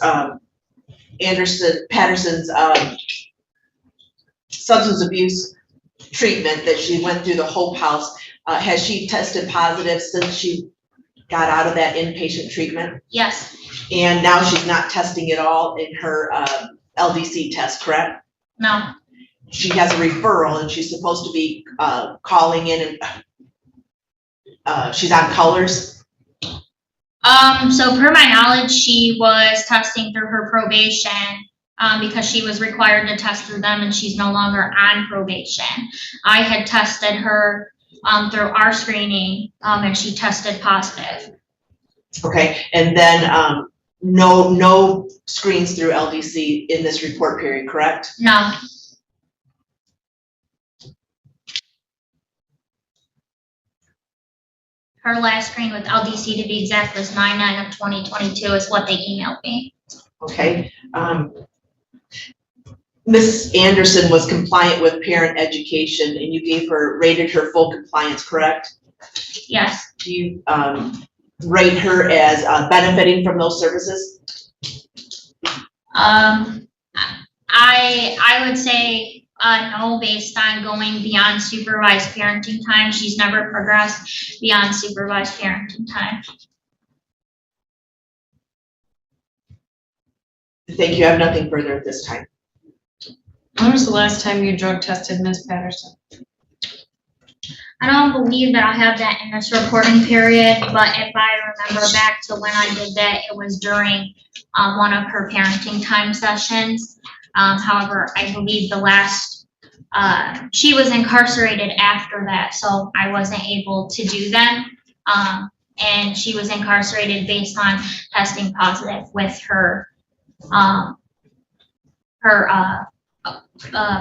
Speaker 8: Patterson's substance abuse treatment that she went through the Hope House, has she tested positive since she got out of that inpatient treatment?
Speaker 3: Yes,
Speaker 8: And now she's not testing at all in her LDC test, correct?
Speaker 3: no,
Speaker 8: She has a referral and she's supposed to be calling in and she's on colors.
Speaker 3: so per my knowledge, she was testing through her probation, because she was required to test through them and she's no longer on probation. I had tested her, through our screening, and she tested positive.
Speaker 8: Okay, and then no screens through LDC in this report period, correct?
Speaker 3: No, her last screen with LDC, to be exact, was 9/9/2022 is what they emailed me.
Speaker 8: Okay. Ms. Anderson was compliant with parent education and you rated her full compliance, correct?
Speaker 3: Yes,
Speaker 8: Do you rate her as benefiting from those services?
Speaker 3: I would say no, based on going beyond supervised parenting time. She's never progressed beyond supervised parenting time.
Speaker 8: Thank you. I have nothing further at this time.
Speaker 1: When was the last time you drug tested Ms. Patterson?
Speaker 3: I don't believe that I have that in this reporting period, but if I remember back to when I did that, it was during one of her parenting time sessions. However, I believe the last, she was incarcerated after that, so I wasn't able to do them. And she was incarcerated based on testing positive with her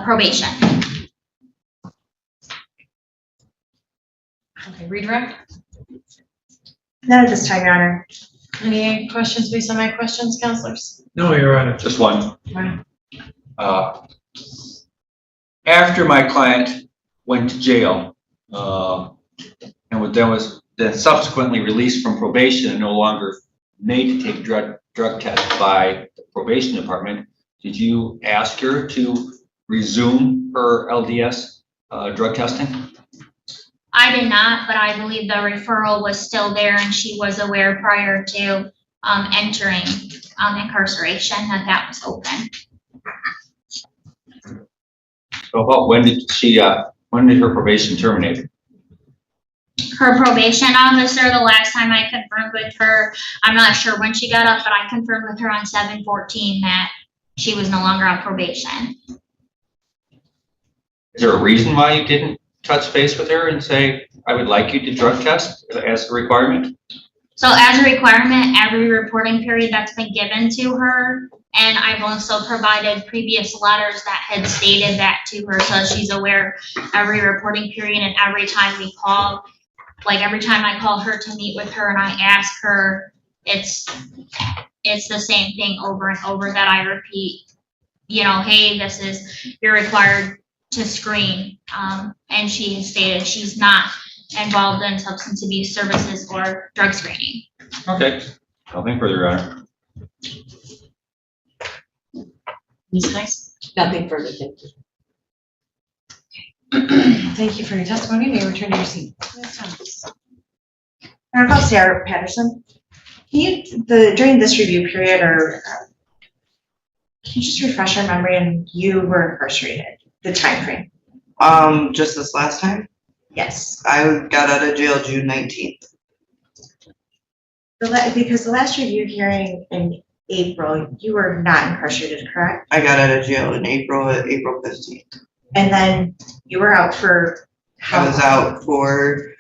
Speaker 3: probation.
Speaker 1: Okay, redirect.
Speaker 2: None at this time, Your Honor.
Speaker 1: Any questions based on my questions, counselors?
Speaker 7: No, Your Honor.
Speaker 6: Just one.
Speaker 1: Right.
Speaker 6: After my client went to jail, and then subsequently released from probation and no longer made to take drug tests by the probation department, did you ask her to resume her LDS drug testing?
Speaker 3: I did not, but I believe the referral was still there and she was aware prior to entering incarceration that was open.
Speaker 6: So about when did her probation terminate?
Speaker 3: Her probation officer, the last time I confirmed with her, I'm not sure when she got up, but I confirmed with her on 7/14 that she was no longer on probation.
Speaker 6: Is there a reason why you didn't touch base with her and say, I would like you to drug test as a requirement?
Speaker 3: So as a requirement, every reporting period that's been given to her, and I've also provided previous letters that had stated that to her, so she's aware every reporting period and every time we call, like every time I call her to meet with her and I ask her, it's the same thing over and over that I repeat, you know, hey, you're required to screen. And she has stated she's not involved in substance abuse services or drug screening.
Speaker 6: Okay, nothing further, Your Honor.
Speaker 1: Ms. Heiss?
Speaker 8: Nothing further, thank you.
Speaker 1: Thank you for your testimony. You may return to your seat.
Speaker 2: Honorable Sarah Patterson, during this review period, or can you just refresh our memory and you were incarcerated, the time frame?
Speaker 9: Just this last time,
Speaker 2: Yes.
Speaker 9: I got out of jail June 19th.
Speaker 2: Because the last review hearing in April, you were not incarcerated, correct?
Speaker 9: I got out of jail in April 15th.
Speaker 2: And then you were out for how
Speaker 9: I was
Speaker 2: long?
Speaker 9: out for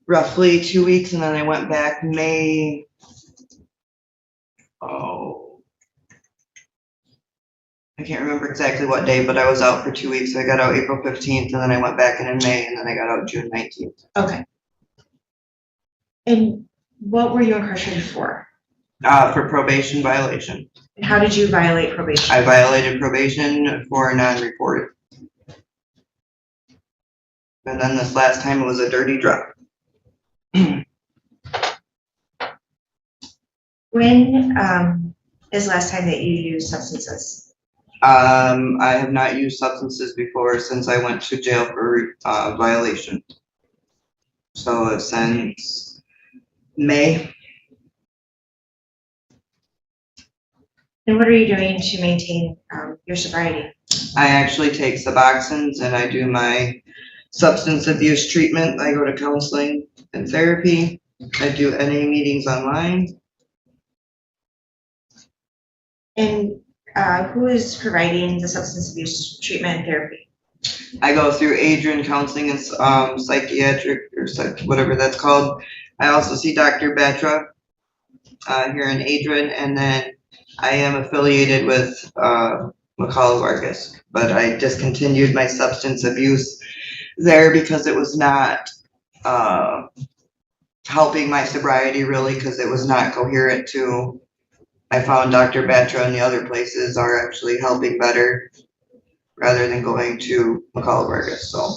Speaker 9: roughly 2 weeks, and then I went back May. I can't remember exactly what day, but I was out for 2 weeks. I got out April 15th, and then I went back in May, and then I got out June 19th.
Speaker 2: Okay. And what were you incarcerated for?
Speaker 9: For probation violation.
Speaker 2: And how did you violate probation?
Speaker 9: I violated probation for non-reported. And then this last time it was a dirty drug.
Speaker 2: When is the last time that you used substances?
Speaker 9: I have not used substances before since I went to jail for violation. So since May.
Speaker 2: And what are you doing to maintain your sobriety?
Speaker 9: I actually take Suboxones and I do my substance abuse treatment. I go to counseling and therapy. I do NA meetings online.
Speaker 2: And who is providing the substance abuse treatment and therapy?
Speaker 9: I go through Adrian Counseling and psychiatric or whatever that's called. I also see Dr. Batra here in Adrian, and then I am affiliated with McCall Vargas, but I discontinued my substance abuse there because it was not helping my sobriety really, because it was not coherent to. I found Dr. Batra and the other places are actually helping better rather than going to McCall Vargas. So.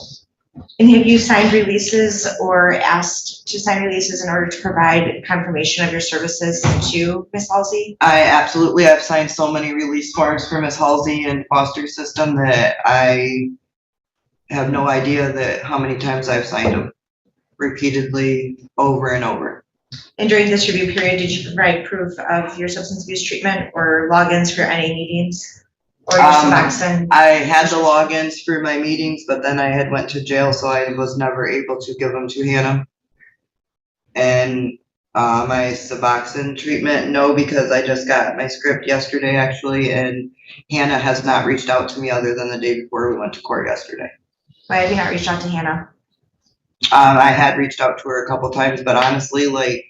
Speaker 2: And have you signed releases or asked to sign releases in order to provide confirmation of your services to Ms. Halsey?
Speaker 9: I absolutely have signed so many release forms for Ms. Halsey and foster system that I have no idea that how many times I've signed them repeatedly over and over.
Speaker 2: And during this review period, did you provide proof of your substance abuse treatment or logins for any meetings? Or your Suboxone?
Speaker 9: I had the logins for my meetings, but then I had went to jail, so I was never able to give them to Hannah. And my Suboxone treatment, no, because I just got my script yesterday actually, and Hannah has not reached out to me other than the day before we went to court yesterday.
Speaker 2: Why have you not reached out to Hannah?
Speaker 9: I had reached out to her a couple times, but honestly, like,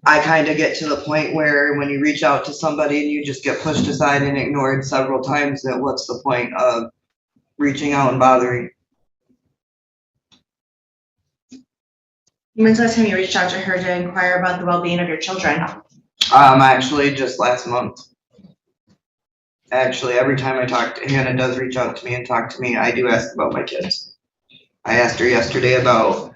Speaker 9: I kind of get to the point where when you reach out to somebody and you just get pushed aside and ignored several times, that what's the point of reaching out and bothering?
Speaker 2: When's the last time you reached out to her to inquire about the well-being of your children?
Speaker 9: Actually, just last month. Actually, every time I talk to Hannah does reach out to me and talk to me, I do ask about my kids. I asked her yesterday about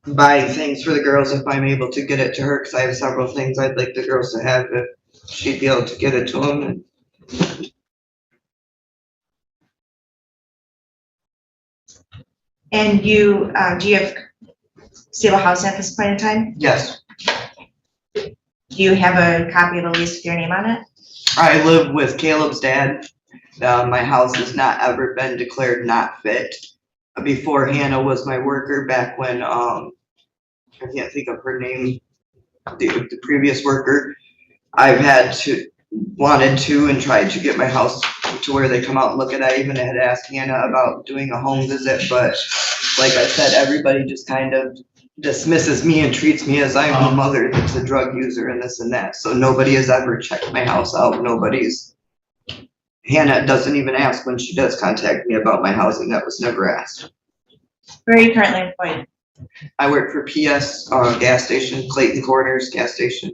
Speaker 9: buying things for the girls if I'm able to get it to her, because I have several things I'd like the girls to have if she'd be able to get it to them.
Speaker 2: And you, do you have stable housing at this point in time?
Speaker 9: Yes,
Speaker 2: Do you have a copy of the lease with your name on it?
Speaker 9: I live with Caleb's dad. My house has not ever been declared not fit. Before Hannah was my worker back when, I can't think of her name, the previous worker. I've wanted to and tried to get my house to where they come out and look at it. I even had asked Hannah about doing a home visit, but like I said, everybody just kind of dismisses me and treats me as I'm a mother that's a drug user and this and that. So nobody has ever checked my house out. Hannah doesn't even ask when she does contact me about my housing. That was never asked.
Speaker 2: Where are you currently employed?
Speaker 9: I work for PS gas station, Clayton Corners gas station.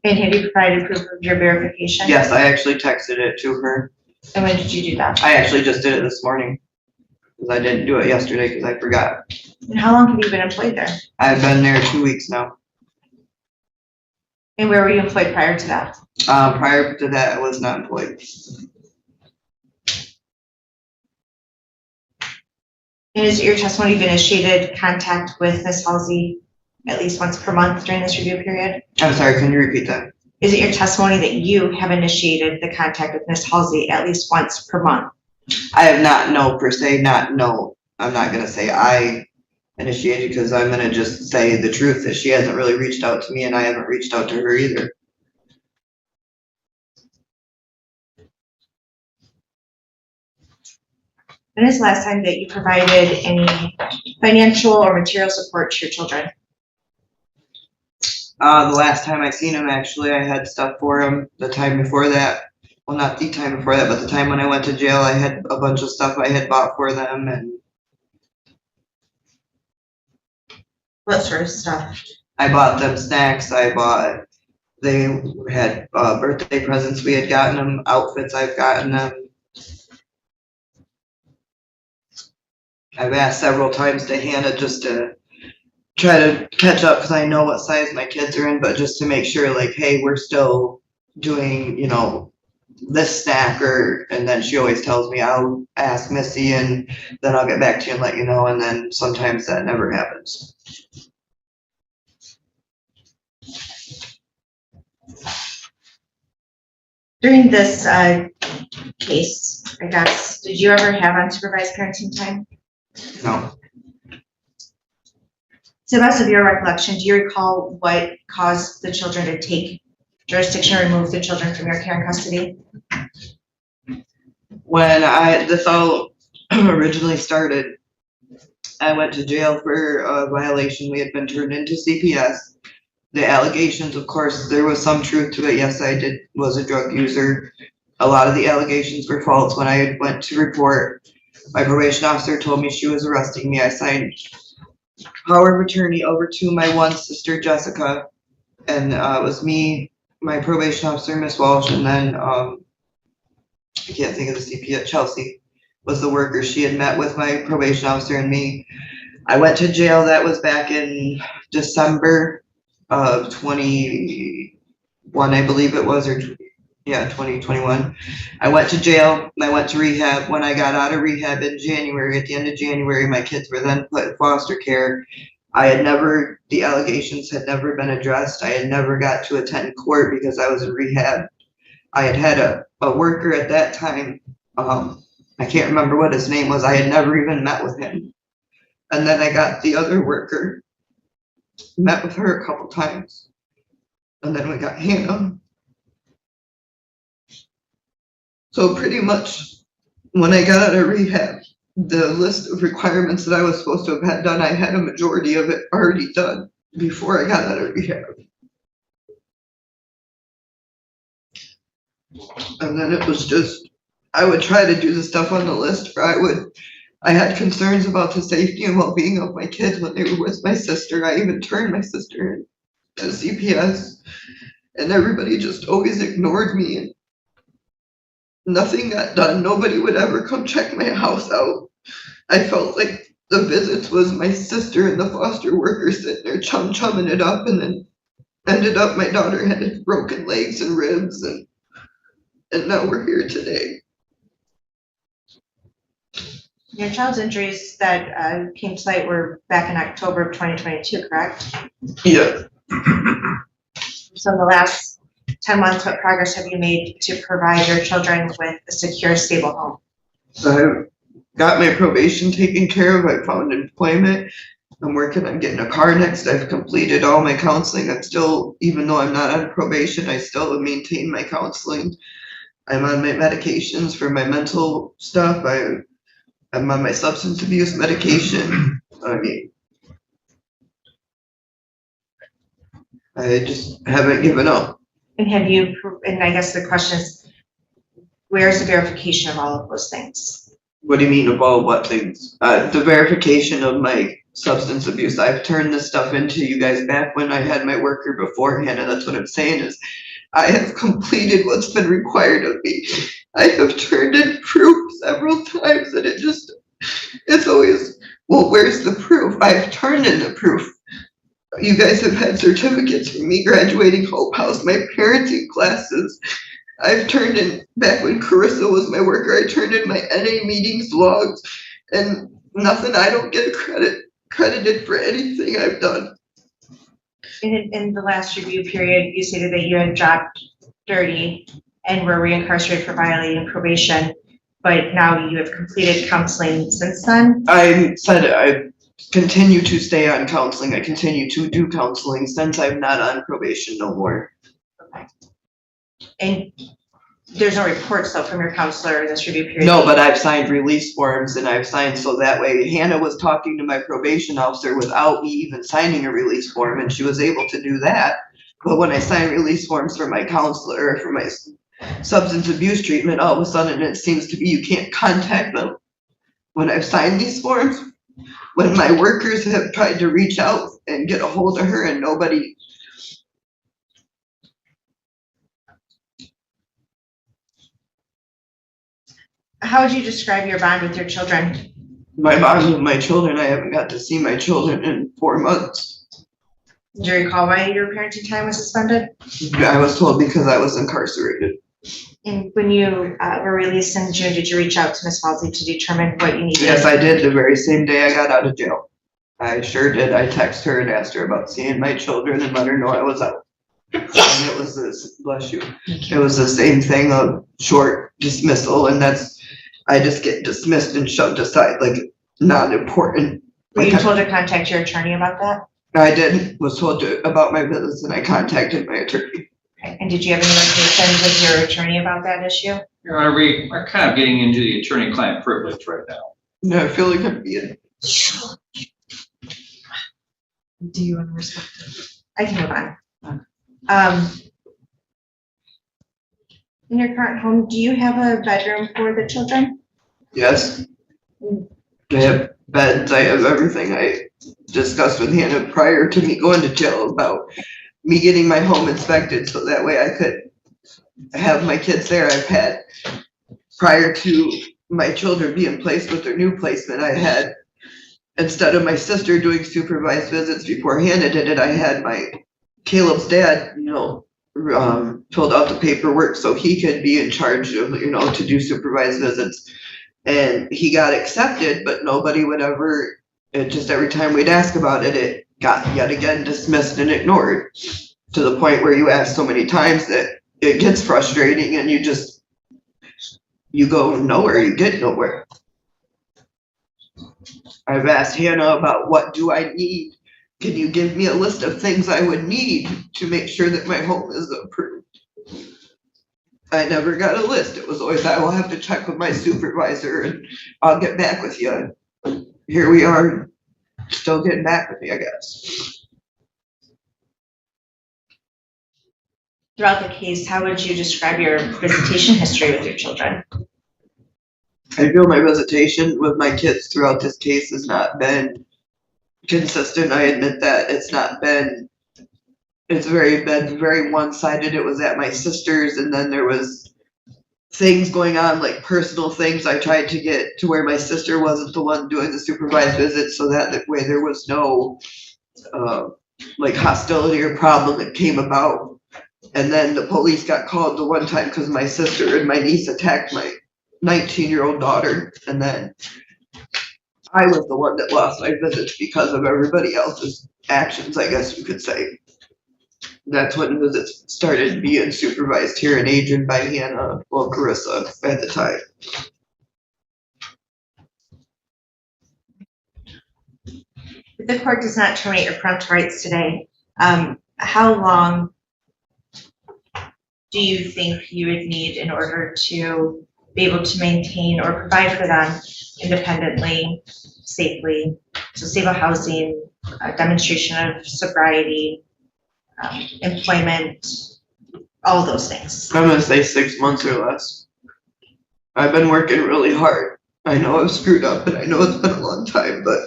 Speaker 2: And have you provided proof of your verification?
Speaker 9: Yes, I actually texted it to her.
Speaker 2: And when did you do that?
Speaker 9: I actually just did it this morning. Because I didn't do it yesterday because I forgot.
Speaker 2: And how long have you been employed there?
Speaker 9: I've been there 2 weeks now.
Speaker 2: And where were you employed prior to that?
Speaker 9: Prior to that, I was not employed.
Speaker 2: And is it your testimony you've initiated contact with Ms. Halsey at least once per month during this review period?
Speaker 9: I'm sorry, can you repeat that?
Speaker 2: Is it your testimony that you have initiated the contact with Ms. Halsey at least once per month?
Speaker 9: I have not, no, per se, not, no. I'm not gonna say I initiated because I'm gonna just say the truth that she hasn't really reached out to me and I haven't reached out to her either.
Speaker 2: When is the last time that you provided any financial or material support to your children?
Speaker 9: The last time I seen him, actually, I had stuff for him. The time before that, well, not the time before that, but the time when I went to jail, I had a bunch of stuff I had bought for them. And
Speaker 2: What sort of stuff?
Speaker 9: I bought them snacks. They had birthday presents we had gotten them, outfits I've gotten them. I've asked several times to Hannah just to try to catch up because I know what size my kids are in, but just to make sure, like, hey, we're still doing, this snack, and then she always tells me I'll ask Missy and then I'll get back to you and let you know, and then sometimes that never happens.
Speaker 2: During this case, I guess, did you ever have unsupervised parenting time?
Speaker 9: No.
Speaker 2: To the best of your recollection, do you recall what caused the children to take jurisdiction or remove the children from your care and custody?
Speaker 9: When this all originally started, I went to jail for a violation. We had been turned into CPS. The allegations, of course, there was some truth to it. Yes, I was a drug user. A lot of the allegations were false. When I went to report, my probation officer told me she was arresting me. I signed power of attorney over to my one sister, Jessica, and it was me, my probation officer, Miss Walsh, and then I can't think of the CPS, Chelsea was the worker. She had met with my probation officer and me. I went to jail. That was back in December of 21, I believe it was, 2021. I went to jail. I went to rehab. When I got out of rehab in January, at the end of January, my kids were then put in foster care. The allegations had never been addressed. I had never got to attend court because I was in rehab. I had had a worker at that time, I can't remember what his name was. I had never even met with him. And then I got the other worker, met with her a couple times. And then we got Hannah. So pretty much when I got out of rehab, the list of requirements that I was supposed to have had done, I had a majority of it already done before I got out of rehab. And then it was just, I would try to do the stuff on the list, or I had concerns about the safety and well-being of my kids when they were with my sister. I even turned my sister in to CPS, and everybody just always ignored me, and nothing got done. Nobody would ever come check my house out. I felt like the visits was my sister and the foster worker sitting there chumming it up, and then ended up my daughter had broken legs and ribs, and now we're here today.
Speaker 2: Your child's injuries that came to light were back in October of 2022, correct?
Speaker 9: Yeah.
Speaker 2: So in the last 10 months, what progress have you made to provide your children with a secure, stable home?
Speaker 9: So I got my probation taken care of. I found employment. I'm working on getting a car next. I've completed all my counseling. I'm still, even though I'm not on probation, I still maintain my counseling. I'm on my medications for my mental stuff. I'm on my substance abuse medication. I mean, I just haven't given up.
Speaker 2: And and I guess the question is, where's the verification of all of those things?
Speaker 9: What do you mean of all what things? The verification of my substance abuse. I've turned this stuff into you guys back when I had my worker beforehand, and that's what I'm saying is I have completed what's been required of me. I have turned in proof several times, and it's always, well, where's the proof? I've turned in the proof. You guys have had certificates from me graduating Hope House, my parenting classes. I've turned in, back when Carissa was my worker, I turned in my NA meetings logs, and nothing. I don't get credited for anything I've done.
Speaker 2: In the last review period, you stated that you had dropped dirty and were reincarcerated for violating probation, but now you have completed counseling since then?
Speaker 9: I said I continue to stay on counseling. I continue to do counseling since I'm not on probation no more.
Speaker 2: Okay. And there's no reports though from your counselor in this review period?
Speaker 9: No, but I've signed release forms, and I've signed so that way Hannah was talking to my probation officer without me even signing a release form, and she was able to do that. But when I sign release forms for my counselor or for my substance abuse treatment, all of a sudden it seems to be you can't contact them. When I've signed these forms, when my workers have tried to reach out and get a hold of her and nobody.
Speaker 2: How would you describe your bond with your children?
Speaker 9: My bond with my children, I haven't got to see my children in 4 months.
Speaker 2: Do you recall why your parenting time was suspended?
Speaker 9: I was told because I was incarcerated.
Speaker 2: And when you were released in June, did you reach out to Ms. Halsey to determine what you needed?
Speaker 9: Yes, I did, the very same day I got out of jail. I sure did. I texted her and asked her about seeing my children and let her know I was out. And it was this, bless you, it was the same thing of short dismissal, and I just get dismissed and shoved aside like not important.
Speaker 2: Were you told to contact your attorney about that?
Speaker 9: I did, was told about my visits, and I contacted my attorney.
Speaker 2: Okay. And did you have any conversations with your attorney about that issue?
Speaker 6: Your Honor, we're kind of getting into the attorney-client privilege right now.
Speaker 9: No, I feel like I'm being.
Speaker 1: Do you want to respond?
Speaker 2: I can move on. In your current home, do you have a bedroom for the children?
Speaker 9: Yes. I have beds, I have everything. I discussed with Hannah prior to me going to jail about me getting my home inspected so that way I could have my kids there. I've had, prior to my children being placed with their new placement, I had, instead of my sister doing supervised visits before Hannah did it, I had Caleb's dad, filled out the paperwork so he could be in charge of, to do supervised visits. And he got accepted, but nobody would ever It just every time we'd ask about it, it got yet again dismissed and ignored to the point where you ask so many times that it gets frustrating and you go nowhere, you get nowhere. I've asked Hannah about what do I need? Can you give me a list of things I would need to make sure that my home is approved? I never got a list. It was always, I will have to check with my supervisor and I'll get back with you. Here we are, still getting back with me, I guess.
Speaker 2: Throughout the case, how would you describe your visitation history with your children?
Speaker 9: I feel my visitation with my kids throughout this case has not been consistent. I admit that it's been very one-sided. It was at my sister's, and then there was things going on, like personal things. I tried to get to where my sister wasn't the one doing the supervised visit, so that way there was no like hostility or problem that came about. And then the police got called the one time because my sister and my niece attacked my 19-year-old daughter, and then I was the one that lost my visits because of everybody else's actions, I guess you could say. That's when visits started being supervised here in Adrian by Hannah, well, Carissa at the time.
Speaker 2: If the court does not terminate your parental rights today, how long do you think you would need in order to be able to maintain or provide for them independently, safely? So stable housing, demonstration of sobriety, employment, all of those things.
Speaker 9: I'm gonna say 6 months or less. I've been working really hard. I know I've screwed up and I know it's been a long time, but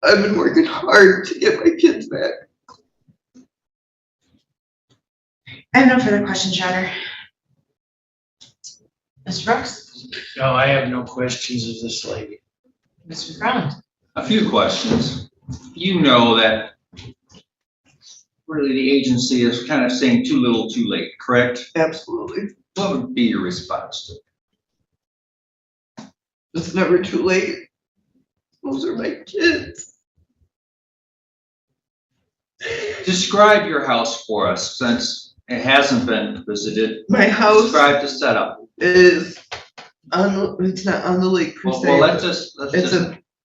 Speaker 9: I've been working hard to get my kids back.
Speaker 2: I have no further questions, Your Honor.
Speaker 1: Mr. Brooks?
Speaker 4: No, I have no questions of this lady.
Speaker 1: Mr. McFarland?
Speaker 6: A few questions. You know that really the agency is kind of saying too little, too late, correct?
Speaker 9: Absolutely.
Speaker 6: What would be your response to it?
Speaker 9: It's never too late. Those are my kids.
Speaker 6: Describe your house for us, since it hasn't been visited.
Speaker 9: My house
Speaker 6: Describe the setup.
Speaker 9: is it's not on the lake per
Speaker 6: Well,
Speaker 9: se.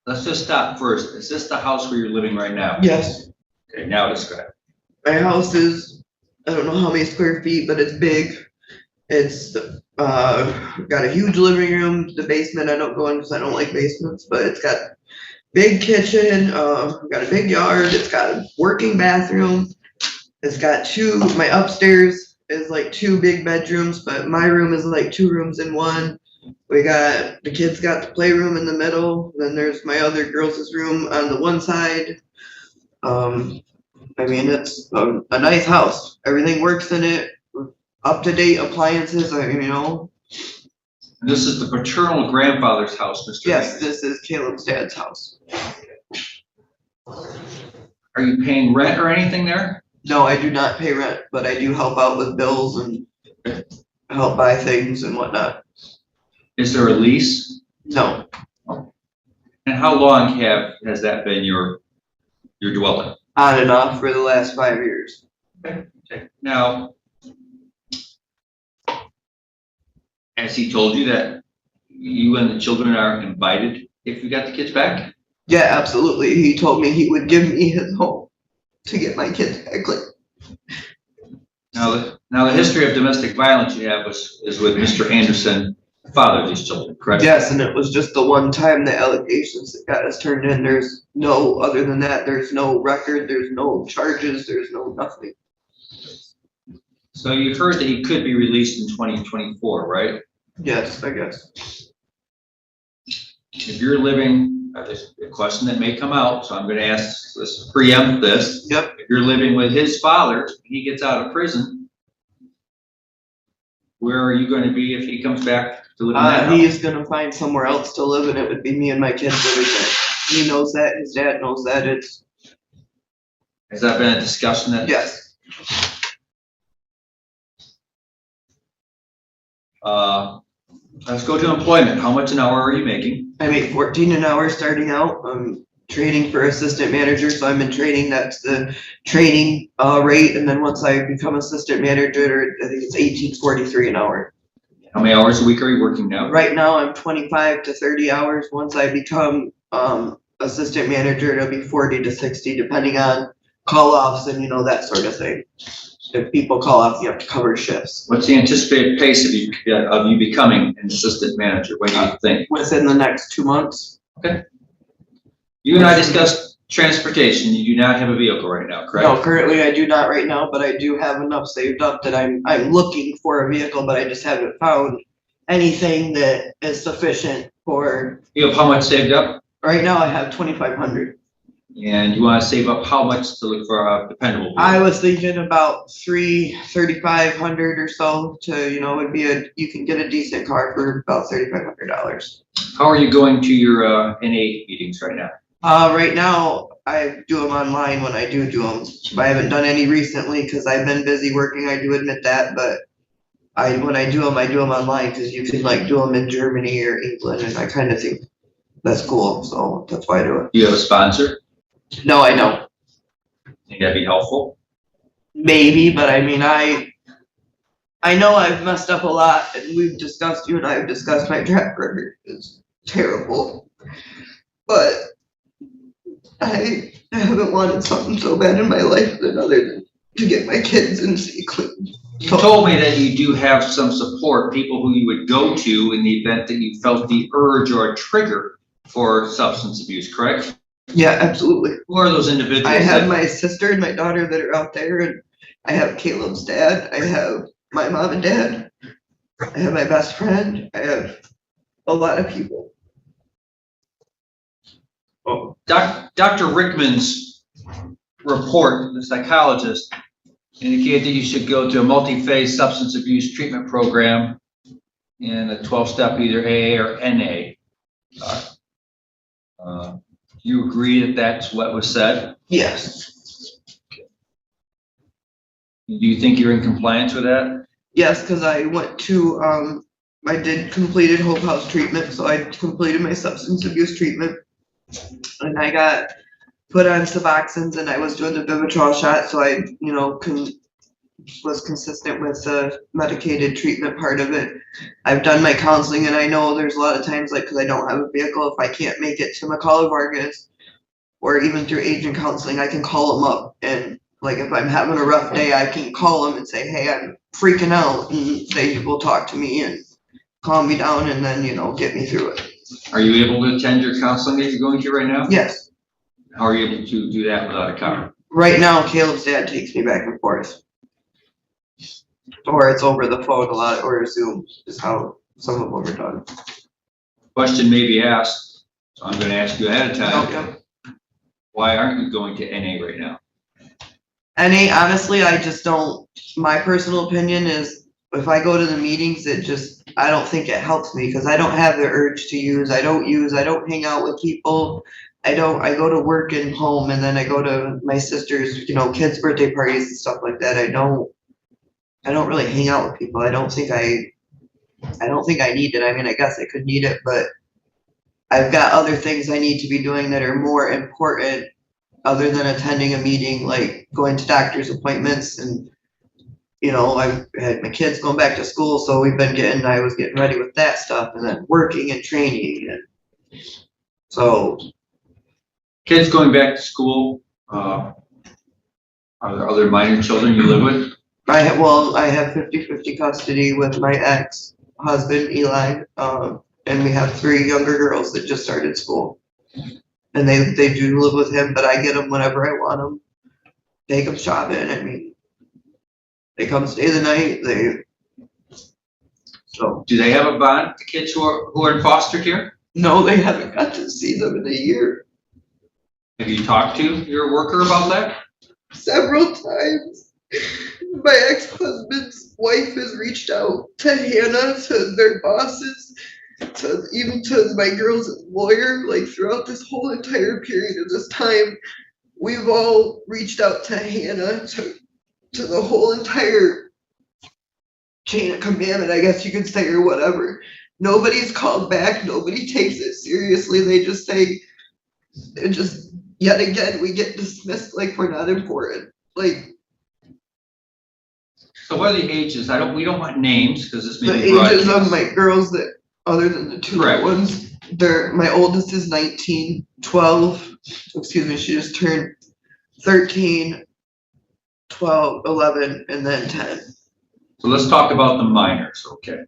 Speaker 6: let's just stop first. Is this the house where you're living right now?
Speaker 9: Yes.
Speaker 6: Okay, now describe.
Speaker 9: My house is, I don't know how many square feet, but it's big. It's got a huge living room. The basement I don't go in because I don't like basements, but it's got big kitchen, got a big yard, it's got a working bathroom. It's got my upstairs is like 2 big bedrooms, but my room is like 2 rooms in one. The kids got the playroom in the middle, then there's my other girls' room on the one side. I mean, it's a nice house. Everything works in it, up-to-date appliances,
Speaker 6: This is the paternal grandfather's house, Mr.
Speaker 9: Yes,
Speaker 6: Hayes.
Speaker 9: this is Caleb's dad's house.
Speaker 6: Are you paying rent or anything there?
Speaker 9: No, I do not pay rent, but I do help out with bills and help buy things and whatnot.
Speaker 6: Is there a lease?
Speaker 9: No,
Speaker 6: And how long has that been your dwelling?
Speaker 9: on and off for the last 5 years.
Speaker 6: Okay. Now, has he told you that you and the children are invited if you got the kids back?
Speaker 9: Yeah, absolutely. He told me he would give me his home to get my kids back.
Speaker 6: Now the history of domestic violence you have is with Mr. Anderson, the father of these children, correct?
Speaker 9: Yes, and it was just the one time the allegations that got us turned in. There's no, other than that, there's no record, there's no charges, there's no nothing.
Speaker 6: So you heard that he could be released in 2024, right?
Speaker 9: Yes, I guess.
Speaker 6: If you're living, there's a question that may come out, so I'm gonna ask, let's preempt this.
Speaker 9: Yep.
Speaker 6: If you're living with his father, when he gets out of prison, where are you gonna be if he comes back to live in that house?
Speaker 9: He's gonna find somewhere else to live, and it would be me and my kids every day. He knows that, his dad knows that,
Speaker 6: Has that been a discussion that?
Speaker 9: yes.
Speaker 6: Let's go to employment. How much an hour are you making?
Speaker 9: I make 14 an hour starting out. I'm training for assistant manager, so I'm in training. That's the training rate, and then once I become assistant manager, I think it's 18.43 an hour.
Speaker 6: How many hours a week are you working now?
Speaker 9: Right now, I'm 25 to 30 hours. Once I become assistant manager, it'll be 40 to 60, depending on call-offs and that sort of thing. If people call off, you have to cover shifts.
Speaker 6: What's the anticipated pace of you becoming an assistant manager? What do you think?
Speaker 9: Within the next 2 months.
Speaker 6: Okay. You and I discussed transportation. You do not have a vehicle right now, correct?
Speaker 9: No, currently I do not right now, but I do have enough saved up that I'm looking for a vehicle, but I just haven't found anything that is sufficient for.
Speaker 6: You have how much saved up?
Speaker 9: Right now I have 2,500.
Speaker 6: And you want to save up how much to look for a dependable vehicle?
Speaker 9: I was thinking about 3,500 or so to, would be you can get a decent car for about $3,500.
Speaker 6: How are you going to your NA meetings right now?
Speaker 9: Right now, I do them online when I do them. I haven't done any recently because I've been busy working, I do admit that, but when I do them online because you can do them in Germany or England, and I kind of think that's cool, so that's why I do it.
Speaker 6: Do you have a sponsor?
Speaker 9: No, I don't.
Speaker 6: Think that'd be helpful?
Speaker 9: Maybe, but I mean, I know I've messed up a lot, and you and I have discussed my track record is terrible, but I haven't wanted something so bad in my life other than to get my kids in safe clean.
Speaker 6: You told me that you do have some support, people who you would go to in the event that you felt the urge or a trigger for substance abuse, correct?
Speaker 9: Yeah, absolutely.
Speaker 6: Who are those individuals?
Speaker 9: I have my sister and my daughter that are out there, and I have Caleb's dad, I have my mom and dad, I have my best friend, I have a lot of people.
Speaker 6: Oh, Dr. Rickman's report, the psychologist, indicated that you should go to a multi-phase substance abuse treatment program in a 12-step, either AA or NA. Do you agree that that's what was said?
Speaker 9: Yes.
Speaker 6: Do you think you're in compliance with that?
Speaker 9: Yes, because I went to, I did completed Hope House treatment, so I completed my substance abuse treatment. And I got put on Suboxones, and I was doing the Vivitrol shot, so I, was consistent with the medicated treatment part of it. I've done my counseling, and I know there's a lot of times, because I don't have a vehicle, if I can't make it to McCullough Vargas, or even through agent counseling, I can call them up, and if I'm having a rough day, I can call them and say, hey, I'm freaking out, and they will talk to me and calm me down, and then, get me through it.
Speaker 6: Are you able to attend your counseling that you're going to right now?
Speaker 9: Yes.
Speaker 6: How are you able to do that without a car?
Speaker 9: Right now, Caleb's dad takes me back and forth. Or it's over the phone a lot, or Zoom is how some of them are done.
Speaker 6: Question may be asked, so I'm going to ask you ahead of time.
Speaker 9: Okay.
Speaker 6: Why aren't you going to NA right now?
Speaker 9: NA, honestly, I just don't, my personal opinion is if I go to the meetings, I don't think it helps me because I don't have the urge to use. I don't hang out with people. I go to work and home, and then I go to my sister's, kids' birthday parties and stuff like that. I don't really hang out with people. I don't think I need it. I mean, I guess I could need it, but I've got other things I need to be doing that are more important other than attending a meeting, like going to doctor's appointments. And, I've had my kids going back to school, so I was getting ready with that stuff, and then working and training. And so.
Speaker 6: Kids going back to school, are there other minor children you live with?
Speaker 9: I have 50-50 custody with my ex-husband, Eli, and we have 3 younger girls that just started school. And they do live with him, but I get them whenever I want them. Take them shopping. I mean, they come stay the night. So.
Speaker 6: Do they have a bond, the kids who are in foster care?
Speaker 9: No, they haven't got to see them in a year.
Speaker 6: Have you talked to your worker about that?
Speaker 9: Several times. My ex-husband's wife has reached out to Hannah, to their bosses, even to my girl's lawyer, throughout this whole entire period of this time. We've all reached out to Hannah, to the whole entire chain of command, I guess you could say, or whatever. Nobody's called back. Nobody takes it seriously. They just say, it just, yet again, we get dismissed like we're not important. Like,
Speaker 6: So what are the ages? we don't want names, because this
Speaker 9: the
Speaker 6: may be
Speaker 9: ages of
Speaker 6: broadcast.
Speaker 9: my girls that, other than the two
Speaker 6: Correct.
Speaker 9: ones, my oldest is 19, 12, excuse me, she just turned 13, 12, 11, and then 10.
Speaker 6: So let's talk about the minors, okay?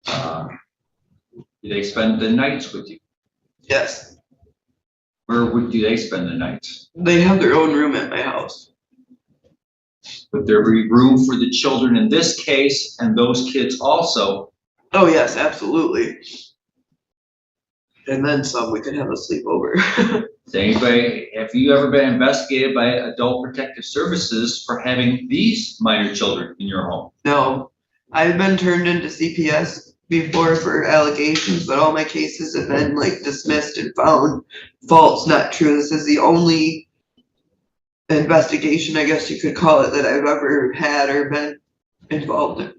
Speaker 6: Do they spend the nights with you?
Speaker 9: Yes,
Speaker 6: Where do they spend the nights?
Speaker 9: they have their own room at my house.
Speaker 6: Would there be room for the children in this case and those kids also?
Speaker 9: Oh, yes, absolutely. And then some, we could have a sleepover.
Speaker 6: Have you ever been investigated by Adult Protective Services for having these minor children in your home?
Speaker 9: No, I've been turned into CPS before for allegations, but all my cases have been like dismissed and found false, not true. This is the only investigation, I guess you could call it, that I've ever had or been involved in.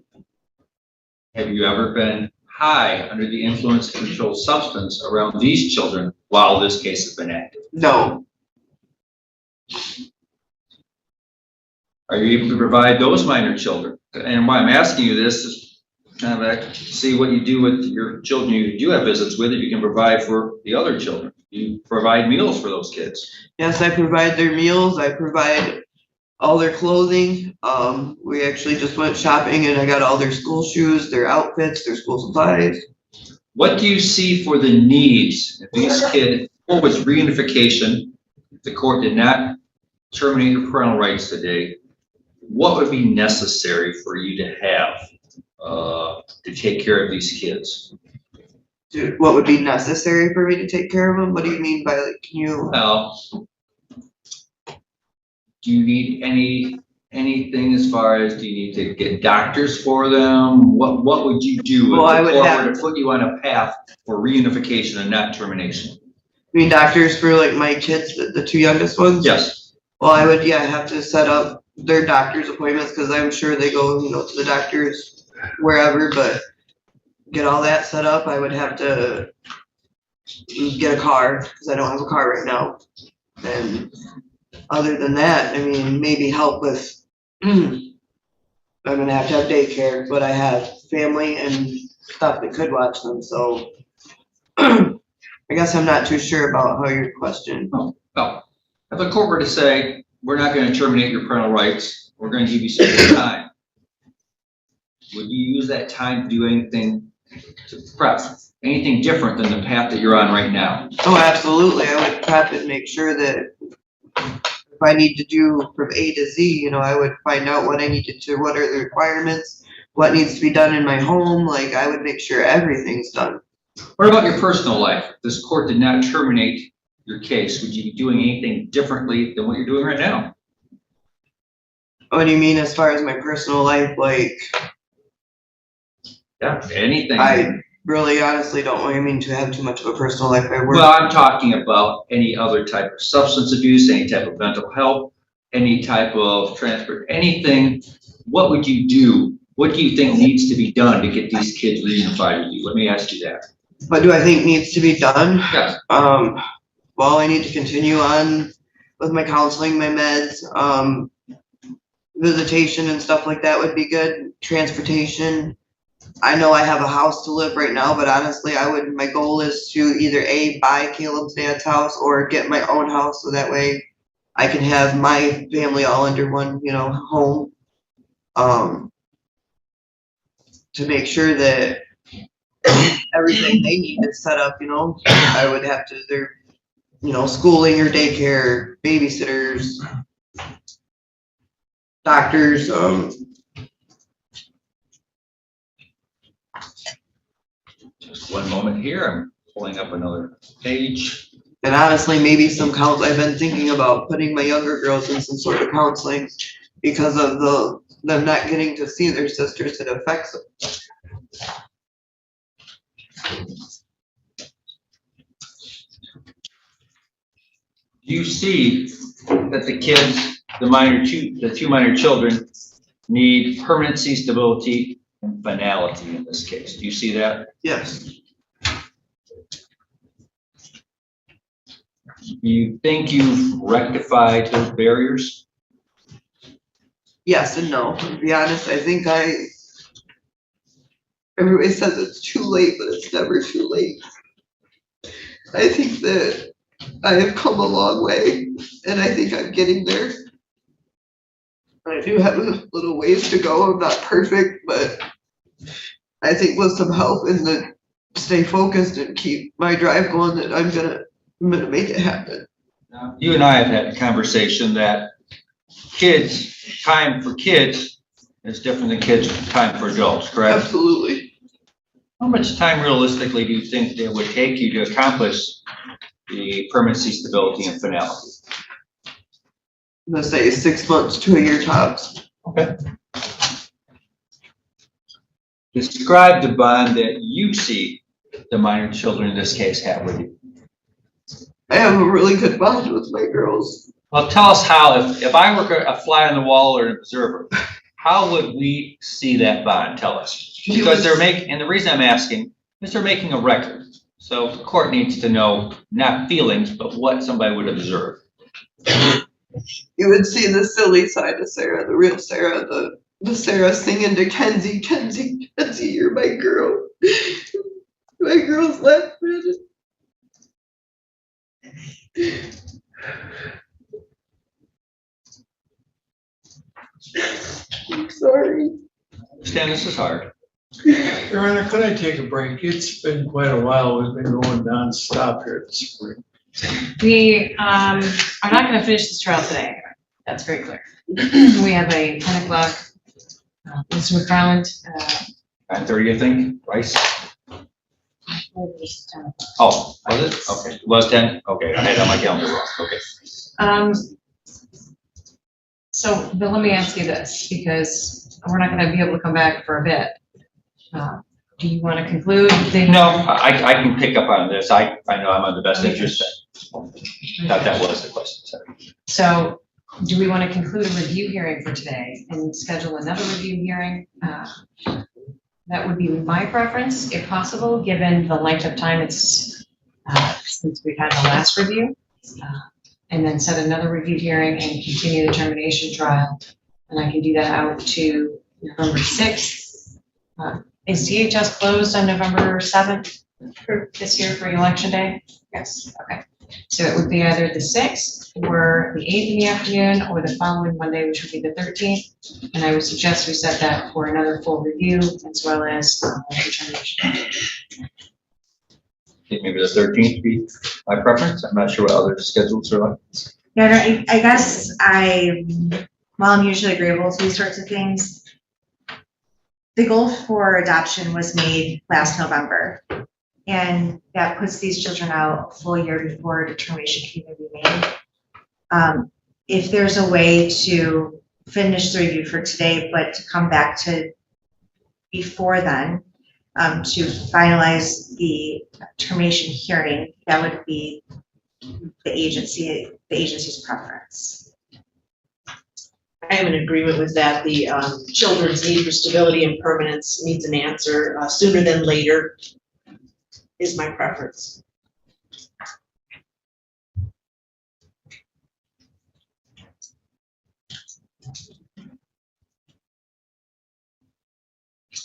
Speaker 6: Have you ever been high under the influence of a controlled substance around these children while this case has been active?
Speaker 9: No,
Speaker 6: Are you able to provide those minor children? And why I'm asking you this is kind of see what you do with your children you do have visits with, if you can provide for the other children. You provide meals for those kids.
Speaker 9: yes, I provide their meals, I provide all their clothing. We actually just went shopping and I got all their school shoes, their outfits, their school supplies.
Speaker 6: What do you see for the needs if these kids, what was reunification, if the court did not terminate your parental rights today, what would be necessary for you to have to take care of these kids?
Speaker 9: Dude, what would be necessary for me to take care of them? What do you mean by, like, can you?
Speaker 6: Well, do you need anything as far as, do you need to get doctors for them? What would you do
Speaker 9: Well, I
Speaker 6: if
Speaker 9: would
Speaker 6: the court
Speaker 9: have-
Speaker 6: were to put you on a path for reunification and not termination?
Speaker 9: I mean, doctors for like my kids, the two youngest ones?
Speaker 6: Yes.
Speaker 9: Well, I would, yeah, have to set up their doctor's appointments, cause I'm sure they go, to the doctors wherever, but get all that set up, I would have to get a car, cause I don't have a car right now. And other than that, I mean, maybe help with, I'm gonna have to have daycare, but I have family and stuff that could watch them, so I guess I'm not too sure about how your question.
Speaker 6: Well, if the court were to say, we're not gonna terminate your parental rights, we're gonna give you some more time, would you use that time to do anything to prep, anything different than the path that you're on right now?
Speaker 9: Oh, absolutely, I would prep and make sure that if I need to do from A to Z, I would find out what I needed to, what are the requirements, what needs to be done in my home, like, I would make sure everything's done.
Speaker 6: What about your personal life? If this court did not terminate your case, would you be doing anything differently than what you're doing right now?
Speaker 9: What do you mean as far as my personal life, like?
Speaker 6: Yeah, anything.
Speaker 9: I really honestly don't want me to have too much of a personal life. I work.
Speaker 6: Well, I'm talking about any other type of substance abuse, any type of mental health, any type of transport, anything. What would you do? What do you think needs to be done to get these kids reunified with you? Let me ask you that.
Speaker 9: What do I think needs to be done?
Speaker 6: Yes.
Speaker 9: Well, I need to continue on with my counseling, my meds, visitation and stuff like that would be good. Transportation. I know I have a house to live right now, but honestly, my goal is to either buy Caleb's dad's house or get my own house so that way I can have my family all under one, home. To make sure that everything they need is set up, I would have to, schooling or daycare, babysitters, doctors,
Speaker 6: Just one moment here. I'm pulling up another page.
Speaker 9: and honestly, maybe some I've been thinking about putting my younger girls in some sort of counseling because of them not getting to see their sisters. It affects them.
Speaker 6: You see that the kids, the two minor children need permanency, stability, and finality in this case. Do you see that?
Speaker 9: Yes.
Speaker 6: Do you think you've rectified those barriers?
Speaker 9: Yes and no. To be honest, I think everybody says it's too late, but it's never too late. I think that I have come a long way, and I think I'm getting there. I do have a little ways to go. I'm not perfect, but I think with some help and the stay focused and keep my drive going, that I'm gonna make it happen.
Speaker 6: You and I have had a conversation that time for kids is different than time for adults, correct?
Speaker 9: Absolutely.
Speaker 6: How much time realistically do you think it would take you to accomplish the permanency, stability, and finality?
Speaker 9: I'm gonna say 6 months to a year tops.
Speaker 6: Okay. Describe the bond that you see the minor children in this case have with you.
Speaker 9: I have a really good bond with my girls.
Speaker 6: Well, tell us how, if I were a fly on the wall or an observer, how would we see that bond? Tell us. Because and the reason I'm asking is they're making a record. So the court needs to know not feelings, but what somebody would observe.
Speaker 9: You would see the silly side of Sarah, the real Sarah, the Sarah singing to Kenzie, Kenzie, Kenzie, you're my girl. My girl's left. I'm sorry.
Speaker 6: I understand this is hard.
Speaker 4: Your Honor, could I take a break? It's been quite a while. We've been going nonstop here at the Spring.
Speaker 1: We are not going to finish this trial today. That's very clear. We have a 10 o'clock, Mr. McFarland.
Speaker 6: 9:30, I think, Rice? Oh, was it? Okay, it was 10? Okay, I had it on my calendar wrong, okay.
Speaker 1: So, but let me ask you this, because we're not going to be able to come back for a bit. Do you want to conclude?
Speaker 6: No, I can pick up on this. I know I'm on the best interest. Thought that was the question, sorry.
Speaker 1: So, do we want to conclude a review hearing for today and schedule another review hearing? That would be my preference, if possible, given the length of time it's since we've had the last review. And then set another review hearing and continue the termination trial. And I can do that out to November 6th. Is DHS closed on November 7th for this year for election day? Yes, okay. So it would be either the 6th or the 8th in the afternoon or the following Monday, which would be the 13th. And I would suggest we set that for another full review as well as determination.
Speaker 6: Think maybe the 13th be my preference. I'm not sure what other schedules are like.
Speaker 2: Yeah, I guess while I'm usually agreeable to these sorts of things, the goal for adoption was made last November. And that puts these children out a full year before a determination can even be made. If there's a way to finish the review for today, but to come back to before then, to finalize the termination hearing, that would be the agency's preference.
Speaker 8: I am in agreement with that. The children's need for stability and permanence needs an answer sooner than later is my preference.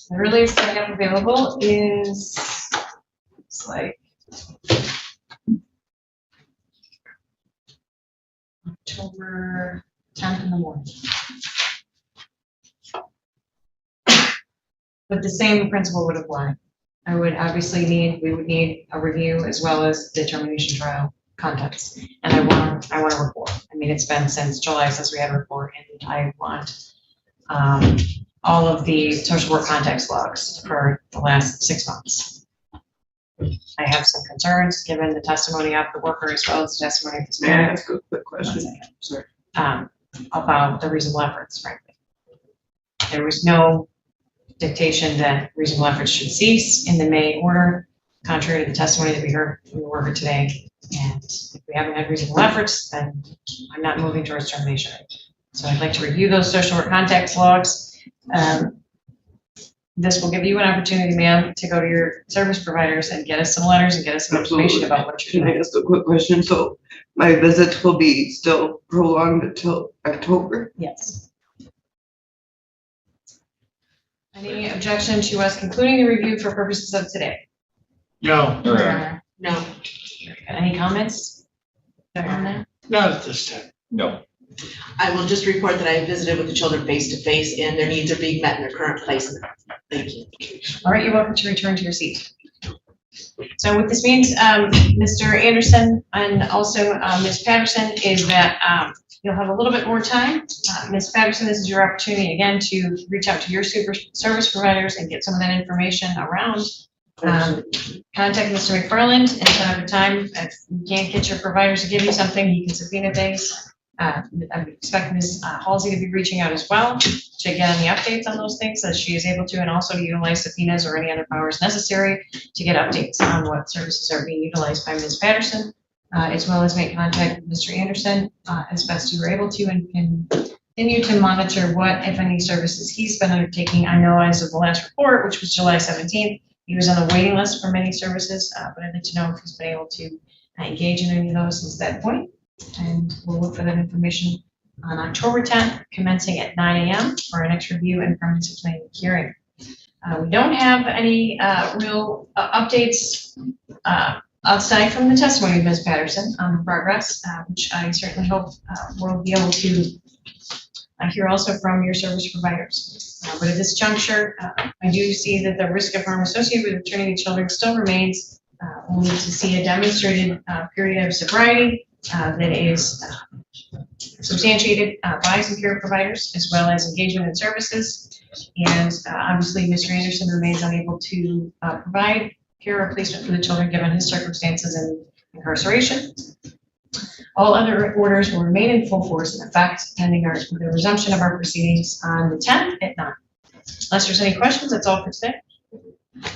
Speaker 1: The earliest I have available is, it's like October 10th in the morning. But the same principle would apply. We would need a review as well as determination trial context. And I want a report. I mean, it's been since July since we had a report, and I want all of the social work context logs for the last 6 months. I have some concerns given the testimony of the worker as well as the testimony of this
Speaker 9: May I
Speaker 1: man.
Speaker 9: ask a quick question? Sorry.
Speaker 1: About the reasonable efforts, frankly. There was no dictation that reasonable efforts should cease in the May order, contrary to the testimony that we heard from the worker today. And if we haven't had reasonable efforts, then I'm not moving towards termination. So I'd like to review those social work context logs. this will give you an opportunity, ma'am, to go to your service providers and get us some letters and get us some information about what you're
Speaker 9: Can I
Speaker 1: doing.
Speaker 9: ask a quick question? So my visits will be still prolonged until October?
Speaker 1: Yes. Any objection to us concluding the review for purposes of today?
Speaker 4: No,
Speaker 8: No.
Speaker 1: Any comments? On that?
Speaker 4: not at this time.
Speaker 6: No.
Speaker 8: I will just report that I visited with the children face to face and their needs are being met in their current placement. Thank you.
Speaker 1: All right, you're welcome to return to your seat. So what this means, Mr. Anderson and also Ms. Patterson, is that you'll have a little bit more time. Ms. Patterson, this is your opportunity again to reach out to your service providers and get some of that information around. Contact Mr. McFarland and set up a time. If you can't get your providers to give you something, you can subpoena days. I expect Ms. Halsey to be reaching out as well to get any updates on those things as she is able to, and also to utilize subpoenas or any other powers necessary to get updates on what services are being utilized by Ms. Patterson, as well as make contact with Mr. Anderson as best you are able to, and continue to monitor what, if any, services he's been undertaking. I know as of the last report, which was July 17th, he was on the waiting list for many services, but I'd like to know if he's been able to engage in any of those since that point. And we'll look for that information on October 10th, commencing at 9 a.m. for our next review and permanency planning hearing. We don't have any real updates outside from the testimony of Ms. Patterson on the progress, which I certainly hope we'll be able to hear also from your service providers. But at this juncture, I do see that the risk of harm associated with returning the children still remains. We'll need to see a demonstrated period of sobriety that is substantiated by some care providers, as well as engagement in services. And obviously, Mr. Anderson remains unable to provide care or placement for the children given his circumstances and incarceration. All other orders will remain in full force and effect pending the resumption of our proceedings on the 10th at 9. Unless there's any questions, that's all for today.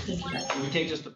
Speaker 6: Can we take just a